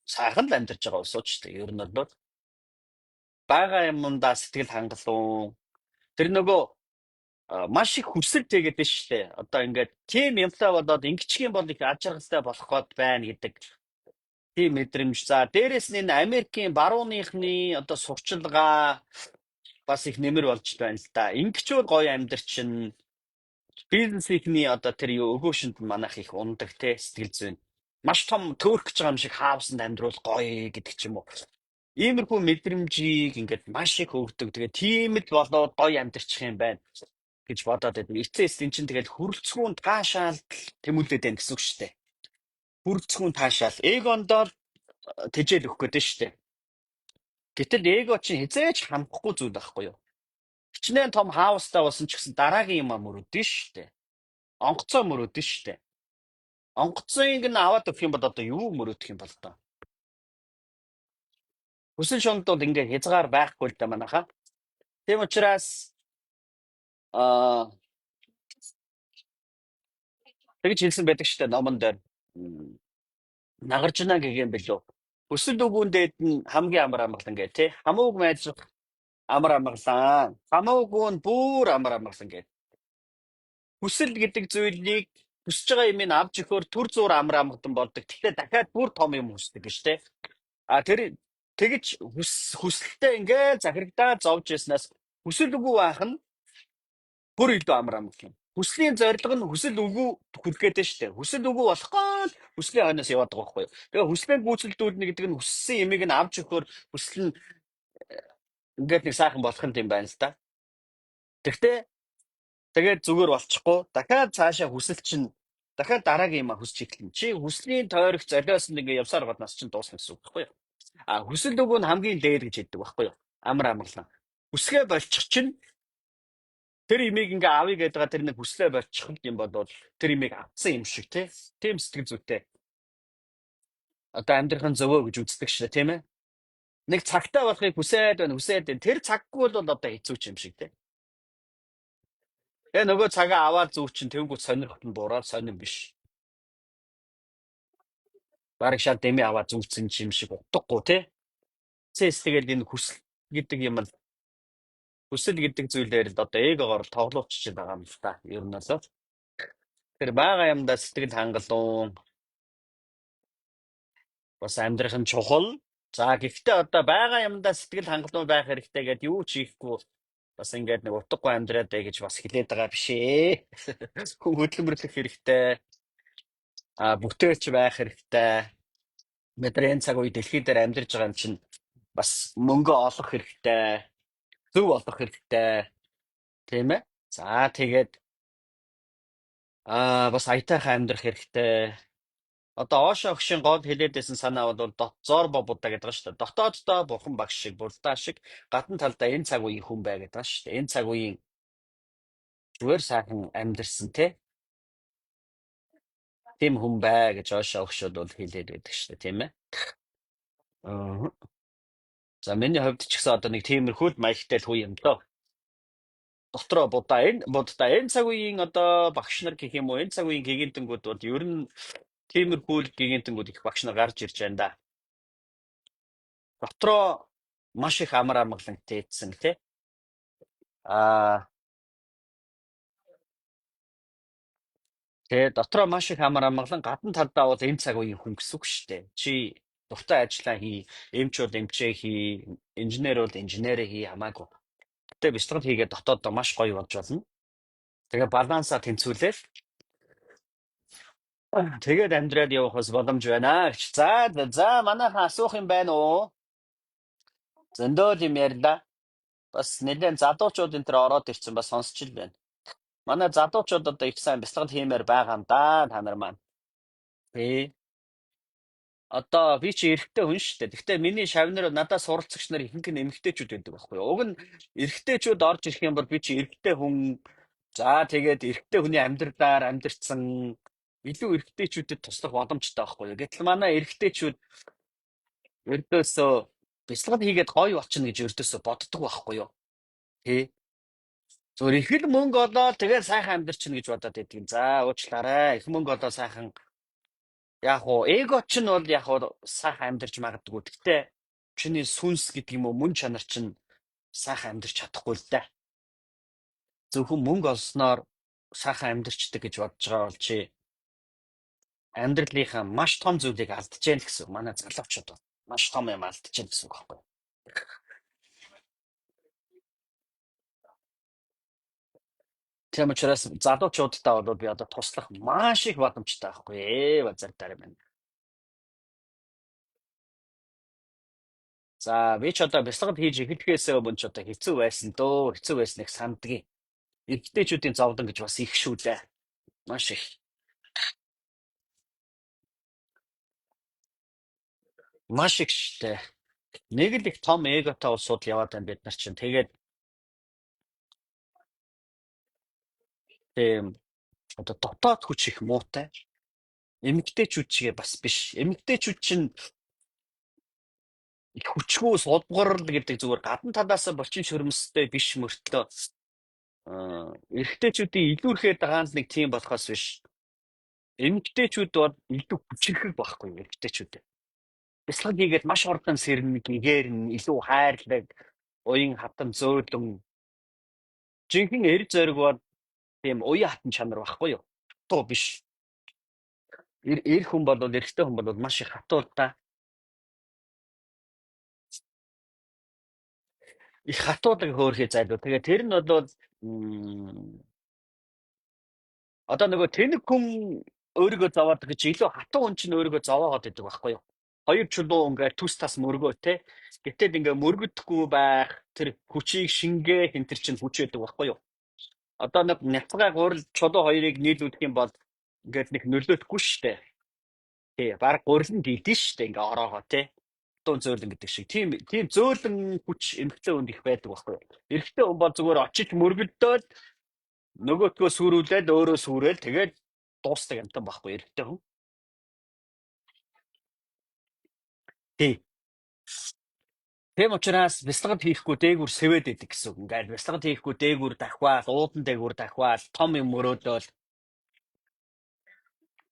сайхан л амьдарч байгаа улсууд штэ. Ер нь бол бага юмдаа сэтгэл хангалуун. Тэр нөгөө маш их хүсэл тэгээд нь шүү дээ. Одоо ингээд тийм юмтай болоод ингэчих юм бол их ажиргалтай болох гээд байна гэдэг тийм мэдрэмж. За дээрэс нь энэ Америкийн барууныхны одоо сурчилгаа бас их нэмэр болж байна л да. Ингэчүүд гоё амьдрчин бизнесийнхний одоо тэр юу өгөөшөнд манайх их ундаг те сэтгэл зүйн. Маш том төөрөх гэж байгаа юм шиг хаусанд амьдрал гоё гэдэг ч юм уу. Иймэрхүү мэдрэмжийг ингээд маш их өгдөг. Тэгээ тийм л болоод гоё амьдрчих юм байна гэж бодоод байдаг. Эцэс эн чинь тэгэл хүрэлцгүүн таашаал тэмүүлээд байна гэсэн үг шүү дээ. Хүрэлцгүүн таашаал. Эгондоор тэжээл өгөх гээд шүү дээ. Гэтэл эго чинь хизээж хандахгүй зүйл байхгүй юу? Хичнээн том хаустай болсон ч гэсэн дараагийн юм мөрөдөн шүү дээ. Онгоцоо мөрөдөн шүү дээ. Онгоцыг нь аваад өгөх юм бол одоо юу мөрөдөх юм бол одоо? Хүсэл шундууд ингээ хязгаар байхгүй л да манайхаа. Тийм учраас аа тэгж хэлсэн байдаг шүү дээ номон дээр. нагаржна гэх юм бэлөө. Хүсэл үгүүн дээд нь хамгийн амар амгалан гэ тий. Хамууг майж амар амгалан. Хамуугүй нь бүр амар амгалан гэ. Хүсэл гэдэг зүйлийг хүсэж байгаа юм ин авч өгөхөөр төр зур амар амгалан болдог. Гэхдээ дахиад бүр том юм хүсдэг гэж тий. А тэр тэгж хүсэлтэд ингээ захирагдаа зовж яснаас хүсэл үгүй байх нь бүр илүү амар амгалан. Хүслийн зорилго нь хүсэл үгүй хүрэх гээд байна шүү дээ. Хүсэл үгүй болохгүй л хүслийн хойноос яваад байгаа байхгүй юу. Тэгээ хүслийн гүйцэлдүүлнэ гэдэг нь хүссэн ямиг нь авч өгөхөөр хүсэл нь ингээд нэг сайхан болох юм байна л да. Тэгтээ тэгээд зүгээр болчихгүй. Дахиад цаашаа хүсэл чинь дахиад дараагийн юм хүсч эхэлнэ. Чи хүслийн тойрог золиос нэг явсаар бодноос чинь дуусна гэсэн үг байхгүй юу? А хүсэл үг нь хамгийн дээр гэж хэлдэг байхгүй юу? Амар амгалан. Хүсгээ болчих чинь тэр имийг ингээ авъя гэдэг байгаа тэр нэг хүслээ болчих юм бол тэр имийг авсан юм шиг тий. Тийм сэтгэл зүйтэй. Одоо амьдрахын зөвөө гэж үздэг шээ тийм ээ. Нэг цагтаа болохыг хүсээд байна, хүсээд байна. Тэр цаггүй бол одоо хэцүү ч юм шиг тий. Тэгээ нөгөө цагаа аваад зүүч чинь тэнгуү сонирхот нь буураад сонирн биш. Бараг шал дэмий аваад зүүцсэн юм шиг утгагүй тий. Цэс тэгэл энэ хүсэл гэдэг юм л хүсэл гэдэг зүйлээр л одоо эгоогоор тоглоулчих байгаа юм л та. Ер нь бол тэр бага юмдаа сэтгэл хангалуун бас амьдрах нь чухал. За гэхдээ одоо бага юмдаа сэтгэл хангалуун байх хэрэгтэй гэдээ юу ч хийхгүй бас ингээд нэг утгагүй амьдраад бай гэж бас хэлээд байгаа биш ээ. Хүн хөдөлмөрлөх хэрэгтэй. А бүтээч байх хэрэгтэй. Мэдрэн цаг үе дэлхий дээр амьдарч байгаа юм чинь бас мөнгө олох хэрэгтэй. Зөв олох хэрэгтэй. Тийм ээ. За тэгээд бас аятайхан амьдрах хэрэгтэй. Одоо Оошо огшин гол хэлээд байсан санаа бол зорбо будда гэдэг байгаа шүү дээ. Дотооддоо бурхан багш шиг, бурдаа шиг гадна талдаа энэ цаг үеийн хүн бай гэдэг байгаа шүү дээ. Энэ цаг үеийн зүгээр сайхан амьдэрсэн тийм хүн бай гэж Оошо огшод бол хэлээд байдаг шүү дээ, тийм ээ. Аа. За миний хувьд ч гэсэн одоо нэг тиймэрхүү маягтай л хүү юм доо. Дотроо будаа энэ цаг үеийн одоо багш нар гэх юм уу, энэ цаг үеийн гигинтэнгүүд бол ер нь тиймэрхүү гигинтэнгүүд их багш нар гарч ирж байна да. Дотроо маш их амар амгалан тээдсэн тий. Тэгээ дотроо маш их амар амгалан гадна талдаа бол энэ цаг үеийн хүн гэсэн үг шүү дээ. Чи дуртай ажиллаа хий, эмч бол эмчээ хий, инженер бол инженерээ хий хамаагүй. Гэтэ бэлтгэл хийгээд дотооддоо маш гоё болж болно. Тэгээ балансаа тэнцвүүлээл. Тэгээд амьдраад явах бас боломж байна гэж. За манайхан асуух юм байна уу? Зөндөө юм ярьлаа. Бас нэлээд залуучууд энэ төр ороод ирсэн бас сонсч л байна. Манай залуучууд одоо их сайн бэлтгэл хиймээр байгаа юм да та нар маань. Тий. Одоо би чи эрэгтэй хүн шүү дээ. Гэхдээ миний шавнар надад суралцагч нар ихэнх нь эмэгтэйчүүд байдаг байхгүй юу? Уг нь эрэгтэйчүүд орж ирэх юм бол би чи эрэгтэй хүн. За тэгээд эрэгтэй хүний амьдралаар амьдэрсэн илүү эрэгтэйчүүдэд туслах боломжтой байхгүй юу? Гэтэл манай эрэгтэйчүүд ердөөсөө бяцлал хийгээд гоё болчихно гэж ердөөсөө боддог байхгүй юу? Тий. Зүгээр их л мөнгө олоод тэгээд сайхан амьдарчихна гэж бодоод байдгийг. За уучлаарай. Их мөнгө олоод сайхан яг уу эго ч нь бол яг уу сайхан амьдарч магадгүй. Гэхдээ чиний сүнс гэдэг юм уу мөн чанар чинь сайхан амьдарч чадахгүй л да. Зөвхөн мөнгө олсноор сайхан амьдарчдаг гэж бодож байгаа бол чи амьдралынхаа маш том зүйлийг алдчихээн гэсэн. Манай залуучууд бол маш том юм алдчихээн гэсэн үг байхгүй юу? Тийм учраас залуучуудтай бол би одоо туслах маш их боломжтой байхгүй ээ. Базар байна. За би ч одоо бяцлагд хийж эхлэхээс өмнө ч одоо хэцүү байсан дөө. Хэцүү байсныг сандгийн. Эрэгтэйчүүдийн зовлон гэж бас их шүү дээ. Маш их. Маш их штэ. Нэг л их том эготой улсууд яваад байна бид нар чинь. Тэгээд тийм одоо дотоод хүч их муутай. Эмэгтэйчүүд чигээ бас биш. Эмэгтэйчүүд чинь их хүчгүй сулбгар гэдэг зүгээр гадна талаас булчин шөрмөстэй биш мөртлөө эрэгтэйчүүдийн илүүрхээд байгаа нь нэг тийм болохоос биш. Эмэгтэйчүүд бол илүү хүчирхэг байхгүй юу эмэгтэйчүүд. Бясалгал хийгээд маш хурдан сэрнэ, гэгэрнэ, илүү хайрлаг, уян хатан зөөлөн. Жинхэнэ эр зориг бол тийм уян хатан чанар байхгүй юу? Хатуу биш. Эр хүн бол эрэгтэй хүн бол маш их хатуу та. Их хатуудаг хөөрхий зайлуу. Тэгээ тэр нь бол одоо нөгөө тэнэг хүн өөрийгөө зовоодог гэж илүү хатуу хүн чинь өөрийгөө зовоогоод идэг байхгүй юу? Хоёр чулуу ингээд түс тас мөргөө те. Гэтэл ингээ мөргөдөхгүй байх тэр хүчийг шингээ хинтэр чинь хүч байдаг байхгүй юу? Одоо нэг няцгай гурил чулуу хоёрыг нийлүүлэх юм бол ингээд нэг нөлөөдөхгүй шүү дээ. Тий, баг гурил нь дийлдэж шүү дээ ингээ ороогоо те. Хатуу зөөлөн гэдэг шиг. Тийм зөөлөн хүч эмхтэй хүнд их байдаг байхгүй юу? Эрэгтэй хүн бол зүгээр очиж мөргөлдөөд нөгөөдгөө сүрүүлээд өөрөө сүрээл тэгээд дуустдаг юмтай байхгүй эрэгтэй хүн. Тий. Тэм учраас бясалгал хийхгүй дээгүр сэвэд идэг гэсэн үг. Ингээд бясалгал хийхгүй дээгүр дахиад, уудан дээгүр дахиад, том юм мөрөөдөөл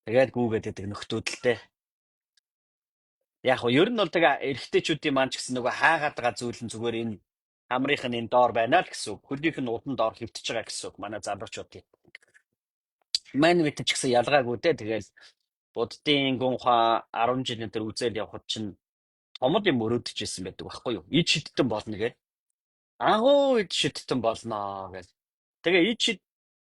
тэгээд гүүгээд идэг нөхдүүдэлтэй. Яг хоо ер нь бол тэгээ эрэгтэйчүүдийн маань ч гэсэн нөгөө хаагаад байгаа зүйл нь зүгээр энэ хамрынх нь энэ доор байна л гэсэн үг. Хөлийнх нь удан доор хөвтөж байгаа гэсэн үг. Манай залуучуудын. Мань мэт ч гэсэн ялгаагүй дээ. Тэгээд буддын гүн ухаан 10 жилийн тэр үзэл явхад чинь томод юм өрөөдөж ирсэн байдаг байхгүй юу? Ид шидтэн болно гэдэг. Агуу ид шидтэн болноо гэж. Тэгээ ид шид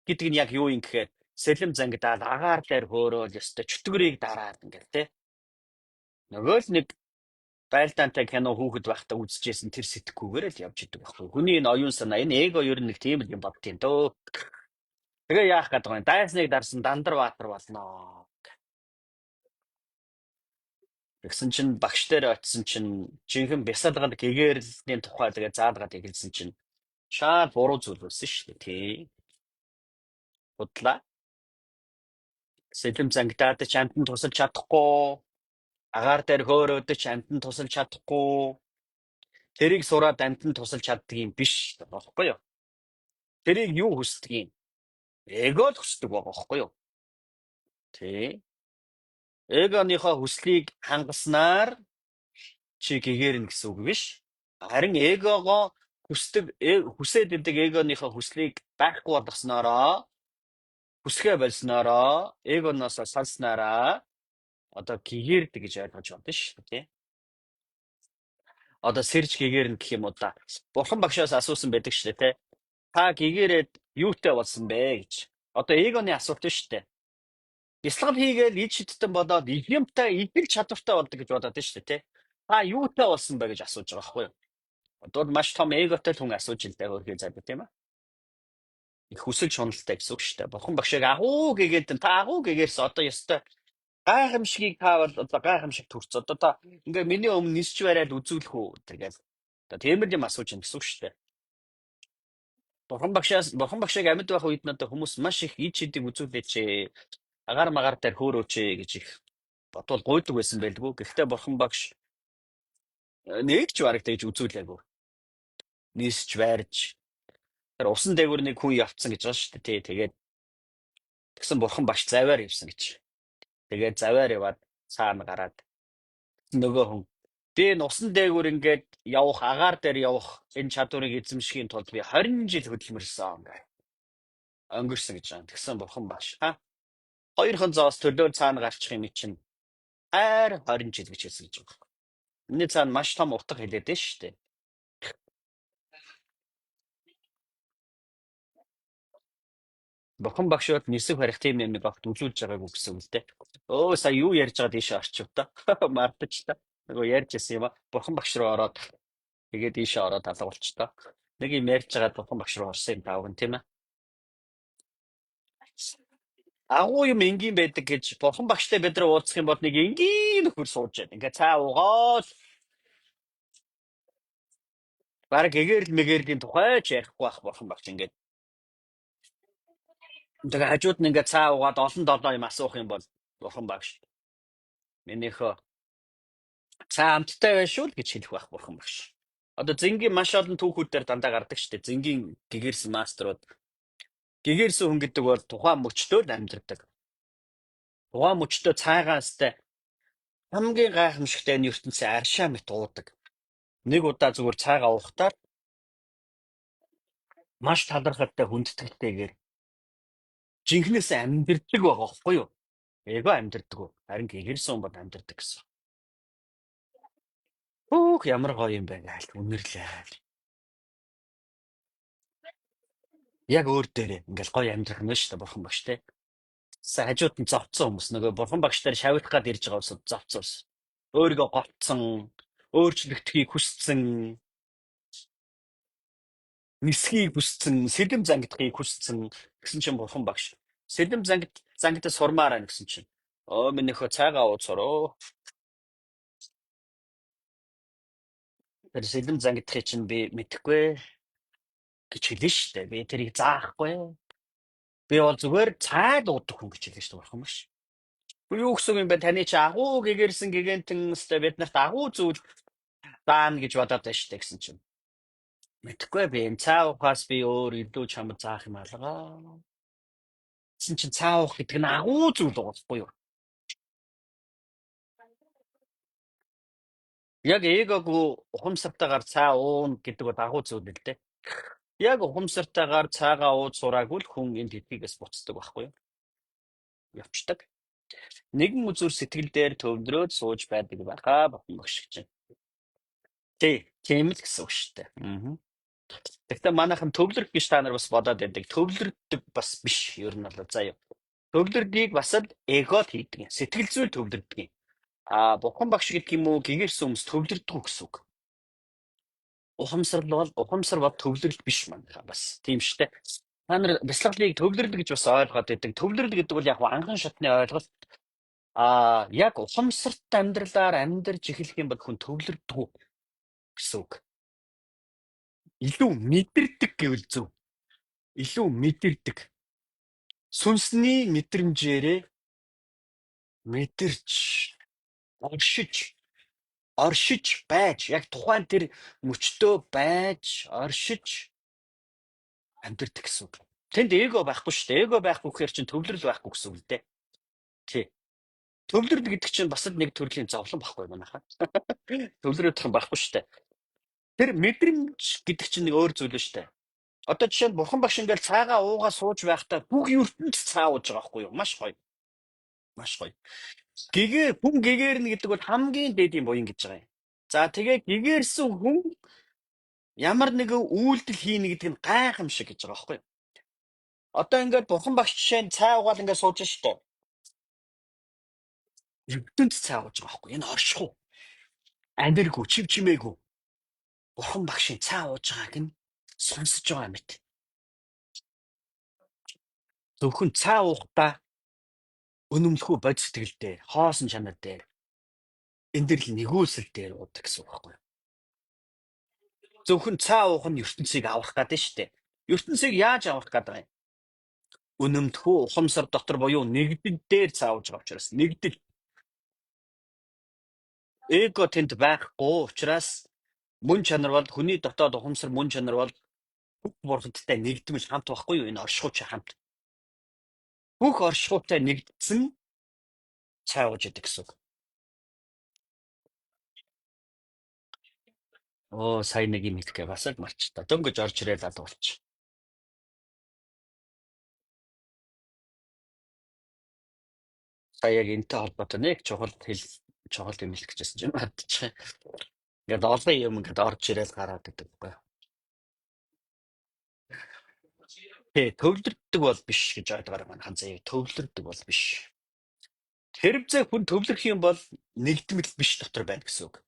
гэдэг нь яг юу юм гэхээр сэлэм зангидаад агаар дээр хөөрөөл ёстой чөтгөрийг дараад ингээд те. Нөгөө л нэг байлдаантай кино хүүхэд байхдаа үзчихсэн тэр сэтгэхгүйгээр л явж идэг байхгүй. Хүний энэ оюун санаа энэ эго ер нь нэг тийм л юм бодтiin дөө. Тэгээ яах гээд байгаа юм. Дайсныг дарсан дандар баатар болноо. Тэгсэн чинь багш дээр очисон чинь жинхэнэ бясалгал гэгэрлийн тухай тэгээ заалгаад хэлсэн чинь шал буруу зүйл болсон шүү дээ тий. Худлаа. Сэлэм зангидаад ч амтнд тусалж чадахгүй. Агаар дээр хөөрөөдөж амтнд тусалж чадахгүй. Тэрийг сураад амтнд тусалж чаддаг юм биш болохгүй юу? Тэрийг юу хүсдэг юм? Эго л хүсдэг байгаа байхгүй юу? Тий. Эгоныхоо хүслийг хангаснаар чи гэгэрнэ гэсэн үг биш. Харин эгогоо хүсээд идэг эгоныхоо хүслийг байхгүй болгоснороо хүсгээ болсноороо эгоноос салснараа одоо гэгэрдэг гэж ойлгож байна шүү дээ. Одоо сэрж гэгэрнэ гэх юм уу да. Бурхан багшаас асуусан байдаг шүү дээ те. Та гэгэрээд юутай болсон бэ гэж. Одоо эгоны асуулт шүү дээ. Бясалгал хийгээл ид шидтэн болоод юмтай идэл чадвартай болдог гэж бодоод шүү дээ те. Та юутай болсон бэ гэж асууж байгаа байхгүй юу? Одоо маш том эготой хүн асууж ил дээ хөрхий зайд тийм ээ. Их хүсэл шуналтай гэсэн үг шүү дээ. Бурхан багшааг агуу гэгээд та агуу гээгээрс одоо ёстой гайхамшигыг та бол одоо гайхамшиг төрц. Одоо та ингээ миний өмнө нисч бариад үзүүлэх үү тэгээд одоо тийм л юм асууж юм гэсэн үг шүү дээ. Бурхан багшааг амьд байх үед надад хүмүүс маш их ид шидийг үзүүлээч. Агаар магаар дээр хөөрөөч гэж их бодвол гуйдаг байсан байлгүй. Гэхдээ бурхан багш нэг ч бараг тэгж үзүүлээгүй. Нисч барьж тэр усан дээгүүр нэг хүн явцсан гэж байгаа шүү дээ. Тэгээд тэгсэн бурхан багш заваар явсан гэж. Тэгээд заваар яваад цаана гараад нөгөө хүн би энэ усан дээгүүр ингээд явах агаар дээр явах энэ чадварыг эзэмшихийн тулд би 20 жил хөдөлмөрлсөн ингээд өнгөрсөн гэж байна. Тэгсэн бурхан багш ха 2хан зоос төлөө цаана гарчих юм чинь хайр 20 жил гэж хэлсэн гэж байна. Миний цаана маш том утга хэлээд байна шүү дээ. Бурхан багшууд нисэх барих тийм юм багт үлүүлж байгаагүй гэсэн үг л дээ. Өө сая юу ярьж байгаа дийш орчих та. Мартаж та. Нөгөө ярьж ирсэн юм а. Бурхан багш руу ороод тэгээд ийшээ ороод алга болч та. Нэг юм ярьж байгаа бурхан багш руу орсон юм таавн тийм ээ. Агуу юм энгийн байдаг гэж бурхан багштай бид нар уулзах юм бол нэг энгийн нөхөр сууж байна. Ингээ цаа угаал. Бараг эгэрл мэгэрлийн тухай ч ярихгүй байх бурхан багш ингээд. Тэгээ хажууд нь ингээ цаа угаад олон долоо юм асуух юм бол бурхан багш. Минийхөө цаа амттай байна шүү л гэж хэлэх байх бурхан багш. Одоо зингийн маш олон түүхүүд дээр дандаа гардаг штеп. Зингийн гэгэрсэн мастерууд. Гэгэрсэн хүн гэдэг бол тухайн мөчтөө л амьдэрдэг. Угаан мөчтөө цайгаастай хамгийн гайхамшигтай энэ ертөнцийн аршаа мэт уудаг. Нэг удаа зүгээр цайгаа уухтаар маш талархалтай хүндэтгэлтэйгээр жинхнээс амьдрдаг байгаа байхгүй юу? Эго амьдрдаг уу? Харин гэгэрсэн хүн бол амьдрдаг гэсэн. Хөөх ямар гоё юм бэ гайл үнэрлээ. Яг өөр дээрээ ингээл гоё амьдрах нь шүү дээ бурхан багш те. Са хажууд нь зовцсон хүмүүс нөгөө бурхан багштаар шавьдах гад ирж байгаа хүмүүс зовцсон. Өөрийгөө голцсон, өөрчлөгдөхийг хүссэн, нисхийг хүссэн, сэдэм зангидахыг хүссэн гэсэн чинь бурхан багш. Сэдэм зангидаж сурмаар байна гэсэн чинь. Оо минийхөө цайгаа ууцороо. Тэр сэдэм зангидахыг чинь би мэдэхгүй гэж хэлнэ шүү дээ. Би тэрийг заахгүй. Би бол зүгээр цайд уудаг хүн гэж хэлнэ шүү дээ бурхан багш. Юу гэсэн юм бэ? Таны чи агуу гэгэрсэн гэгэнтэн өстой бид нарт агуу зүйл даана гэж бодоод байна шүү дээ гэсэн чинь. Мэдхгүй би энэ цаа ухаас би өөр илүү чамд заах юм алгаа. Гэсэн чинь цаа уух гэдэг нь агуу зүйл болохгүй юу? Яг ээгээгүй ухамсартайгаар цаа уун гэдэг бол агуу зүйл л дээ. Яг ухамсартайгаар цаагаа ууж сураагүй л хүн энэ дэлхийгээс буцдаг байхгүй юу? Явцдаг. Нэгэн үзүр сэтгэл дээр төвлөрөөд сууж байдаг байхаа бохин багш гэж. Тийм л гэсэн үг шүү дээ. Гэхдээ манайхан төвлөрөх гэж та нар бас бодоод байдаг. Төвлөрдөг бас биш ер нь бол заяа. Төвлөрдгийг бас л эгод хийдэг юм. Сэтгэл зүйн төвлөрдөг юм. Бурхан багш гэдэг юм уу гэгэрсэн хүмүүс төвлөрдөг гэсэн үг. Ухамсар бол төвлөрөл биш манайхаа бас. Тийм шүү дээ. Та нар бяцлаглыг төвлөрөл гэж бас ойлгоод байдаг. Төвлөрөл гэдэг бол яг анхан шатны ойлголт. Яг ухамсарт амьдралаар амьдарч эхлэх юм бол хүн төвлөрдөг гэсэн үг. Илүү мэдэрдэг гэвэл зөв. Илүү мэдэрдэг. Сүнсний мэдрэмжээрээ мэдэрч оршиж байж яг тухайн тэр мөчтөө байж оршиж амьдэрдэг гэсэн үг. Тэнд эго байхгүй шүү дээ. Эго байхгүй гэхээр чинь төвлөрөл байхгүй гэсэн үг л дээ. Тий. Төвлөрөл гэдэг чинь бас л нэг төрлийн зовлон байхгүй манайхаа. Төвлөрөх юм байхгүй шүү дээ. Тэр мэдрэмж гэдэг чинь нэг өөр зүйл шүү дээ. Одоо жишээ нь бурхан багш ингээл цаагаа уугаа сууж байхдаа бүх ертөнд цаа ууж байгаа байхгүй юу? Маш гоё. Маш гоё. Хүн гэгэрнэ гэдэг бол хамгийн дээдийн буян гэж байгаа юм. За тэгээ гэгэрсэн хүн ямар нэгэн үйлдэл хийнэ гэдэг нь гайхамшиг гэж байгаа байхгүй юу? Одоо ингээд бурхан багш жишээ нь цай угаал ингээд сууж штэ. Ертөнд цай ууж байгаа байхгүй юу? Энэ оршихуу. Аниргүй, чив чимээгүй. Бурхан багшийн цай ууж байгааг нь сонсож байгаа мэт. Зөвхөн цай уухтаа өнөмлөхүү бод сэтгэл дээр, хоосон чанар дээр энэ дэр л нэгүүлсэл дээр уудаг гэсэн үг байхгүй юу? Зөвхөн цаа уух нь ертөнцийг аврах гэдэг нь шүү дээ. ертөнцийг яаж аврах гэдэг юм? Үнэмдхүү ухамсар дотор буюу нэгдэл дээр цаавж байгаа учраас нэгдэл эго тэнд байхгүй учраас мөн чанар бол хүний дотоод ухамсар мөн чанар бол бүх бурхадтай нэгдмэл хамт байхгүй юу? Энэ оршихуйч хамт. Бүх оршихуйтай нэгдсэн цаавж идэг гэсэн үг. Сая нэг юм хэлэхгээ бас л марчта. Дөнгөж орж ирээд адуулч. Сая яг энэтэй холбоотой нэг чухал юм хэлэх гэжсэн чинь мадчих. Ингээд олон юм ингээд орж ирээд гараад идэг байхгүй. Төвлөрдөг бол биш гэж ойлгоорой маань ханзаа. Төвлөрдөг бол биш. Хэрвээ хүн төвлөрөх юм бол нэгдмэл биш дотор байна гэсэн үг.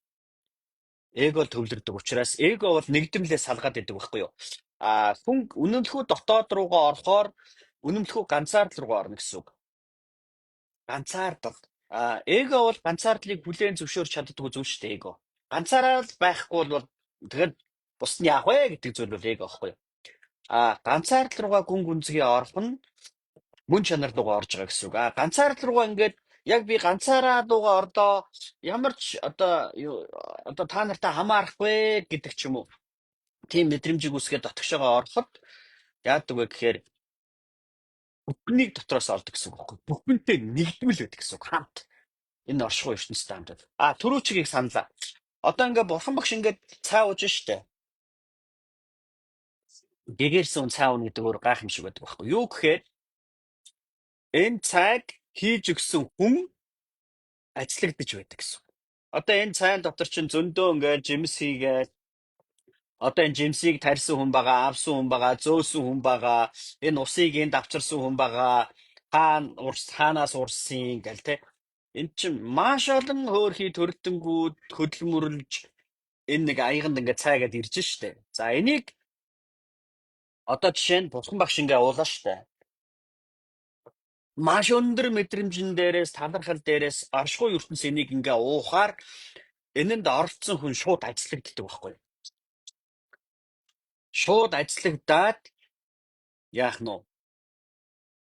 Эго төвлөрдөг учраас эго бол нэгдмэлээс салгаад идэг байхгүй юу? Хүн үнэмлэхүү дотоод руугаа орохоор үнэмлэхүү ганцаард руугаа орно гэсэн үг. Ганцаардал. Эго бол ганцаардлыг бүлээн зөвшөөрч чаддаггүй зүйл шүү дээ эго. Ганцаараа л байхгүй бол тэгээд бус нь яах вэ гэдэг зүйл бол эго байхгүй юу? Ганцаардал руугаа гүн гүнзгий орох нь мөн чанар руугаа орж байгаа гэсэн үг. Ганцаардал руугаа ингээд яг би ганцаараа руугаа ордоо ямар ч одоо та нартай хамаарахгүй гэдэг ч юм уу. Тийм мэдрэмжийг үсгээд дотгошоогоо ороход яадаг вэ гэхээр Бүхнийг дотроос олдог гэсэн үг байхгүй. Бүхэнтэй нэгдвэл байдаг гэсэн үг. Хамт. Энэ оршихуй ертөнцтэй хамтад. Түрүү чигийг саналаа. Одоо ингээ бурхан багш ингээ цаа ууж штэ. Гэгэрсэн цаа уун гэдэг өөр гайхамшиг байдаг байхгүй. Юу гэхээр энэ цайг хийж өгсөн хүн ажиглагдаж байдаг гэсэн. Одоо энэ цайн дотор чинь зөндөө ингээд жимс хийгээд одоо энэ жимсийг тарьсан хүн байгаа, авсан хүн байгаа, зөөсөн хүн байгаа, энэ усыг энд авчирсан хүн байгаа, хаанаас урсан гэл те. Энд чинь маш олон хөөрхий төрөлтөнгүүд хөдөлмөрлж энэ нэг аяганд ингээд цайгаад ирж штэ. За энийг одоо жишээ нь бурхан багш ингээ уулаа штэ. Маш өндөр мэдрэмжэн дээрээс талархал дээрээс оршихуй ертөнц энийг ингээ уухаар энэнд оролцсон хүн шууд ажиллагддаг байхгүй. Шууд ажиллагдаад яах нь вэ?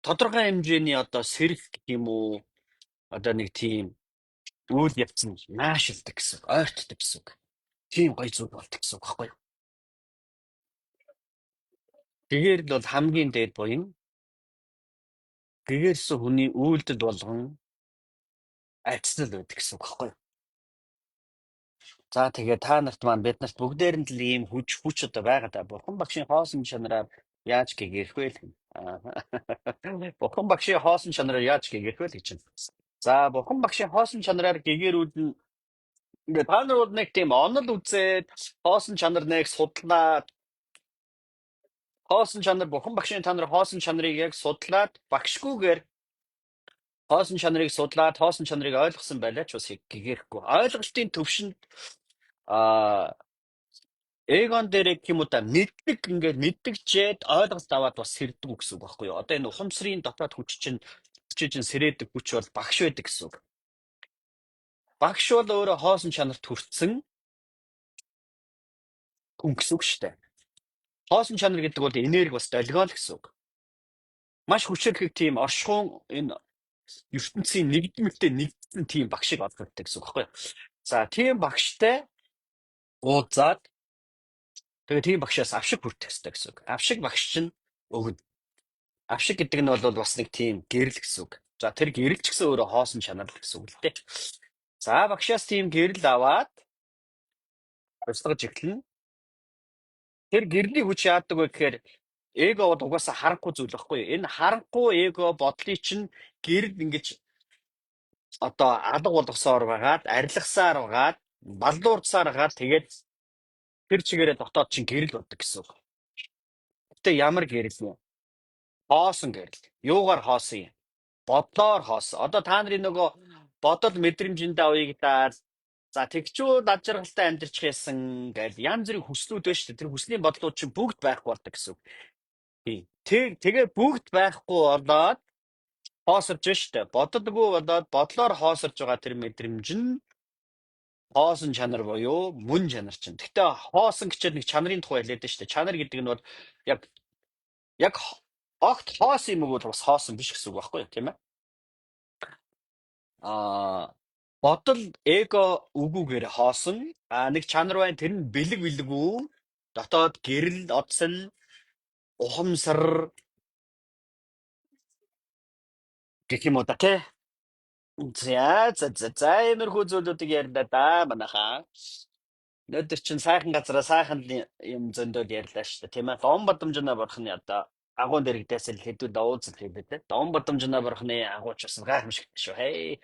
Тодорхой хэмжээний одоо сэрэг гэх юм уу? Одоо нэг тийм үйл явц нь наашилдаг гэсэн, ойртдог гэсэн. Тийм гоё зүйл болдог гэсэн байхгүй. Тэгээд л бол хамгийн дээд буян гэгэрсэн хүний үйлдэл болгон айцнал байдаг гэсэн үг байхгүй. За тэгээд та нарт маань бид нарт бүгдээр нь л ийм хүч одоо байгаа да. Бурхан багшийн хоосон чанараар яаж гэгэрх вэ л. Бурхан багшийн хоосон чанараар яаж гэгэрх вэ л гэж байна. За бурхан багшийн хоосон чанараар гэгэрүүд нь ингээд та нар бол нэг тийм онол үзээд хоосон чанар нэг судлаад хоосон чанар бурхан багшийн та нар хоосон чанарыг яг судлаад багшгүйгээр хоосон чанарыг судлаад хоосон чанарыг ойлгосон байлаа ч бас гэгэрэхгүй. Ойлголтын төвшөнд эгон дээр гэх юм уу та мэддэг ингээд мэддэгчээд ойлголт аваад бас сэрдэг гэсэн үг байхгүй юу? Одоо энэ ухамсарын дотоод хүч чинь сэрээдэг хүч бол багш байдаг гэсэн үг. Багш бол өөрөө хоосон чанарт хүрсэн хүн гэсэн үг шүү дээ. Хоосон чанар гэдэг бол энерги бас долгиол гэсэн үг. Маш хүчрхэг тийм оршихуун энэ ертөнцийн нэгдмэлтэй нэгдсэн тийм багшийг олгогддог гэсэн үг байхгүй юу? За тийм багштай уулзаад тэгээ тийм багшаас авшиг хүртэх хэрэгтэй гэсэн үг. Авшиг багш чинь өгнө. Авшиг гэдэг нь бол бас нэг тийм гэрэл гэсэн үг. За тэр гэрэл ч гэсэн өөрөө хоосон чанар гэсэн үг л дээ. За багшаас тийм гэрэл аваад туслаж эхэлнэ. Тэр гэрлийн хүч яадаг вэ гэхээр эго бол угаасаа харанхуй зүйл байхгүй юу? Энэ харанхуй эго бодлыг чинь гэрэл ингэж одоо алга болгосоор байгаад, арилгасаар байгаад, балдуурцаар байгаад тэгээд тэр чигээрээ дотоод чинь гэрэл болдог гэсэн үг. Гэтэ ямар гэрэл вэ? Хоосон гэрэл. Юугаар хоосон юм? Бодлоор хоосон. Одоо та нарын нөгөө бодол мэдрэмжиндээ уягдаад за тэгчүү над жаргалтай амьдарч байсан гэж янз бүрийн хүслүүд байна шүү дээ. Тэр хүслийн бодлууд чинь бүгд байхгүй болдог гэсэн үг. Тэгээ бүгд байхгүй болоод хоосорж шүү дээ. Боддоггүй болоод бодлоор хоосорж байгаа тэр мэдрэмж нь хоосон чанар буюу мөн чанар чинь. Гэтэ хоосон гэчихэд нэг чанарын тухай хэлээд шүү дээ. Чанар гэдэг нь бол яг огт хоосон юм уу бас хоосон биш гэсэн үг байхгүй юу, тийм ээ? Бодол эго үгүйгээр хоосон. Нэг чанар байна. Тэр нь бэлэг дотоод гэрэл, одсол, ухамсар гэх юм уу та тий. За иймэрхүү зүйлүүдийг ярьлаа да манайхаа. Өнөөдөр чинь сайхан газараа сайхан юм зөндөл ярьлаа шүү дээ, тийм ээ. Дон бадамжнаа бурхны одоо агуун дэрэгдээс л хэдүүд уулзал хийлээ те. Дон бадамжнаа бурхны агууч бас гайхамшиг шүү. Хей.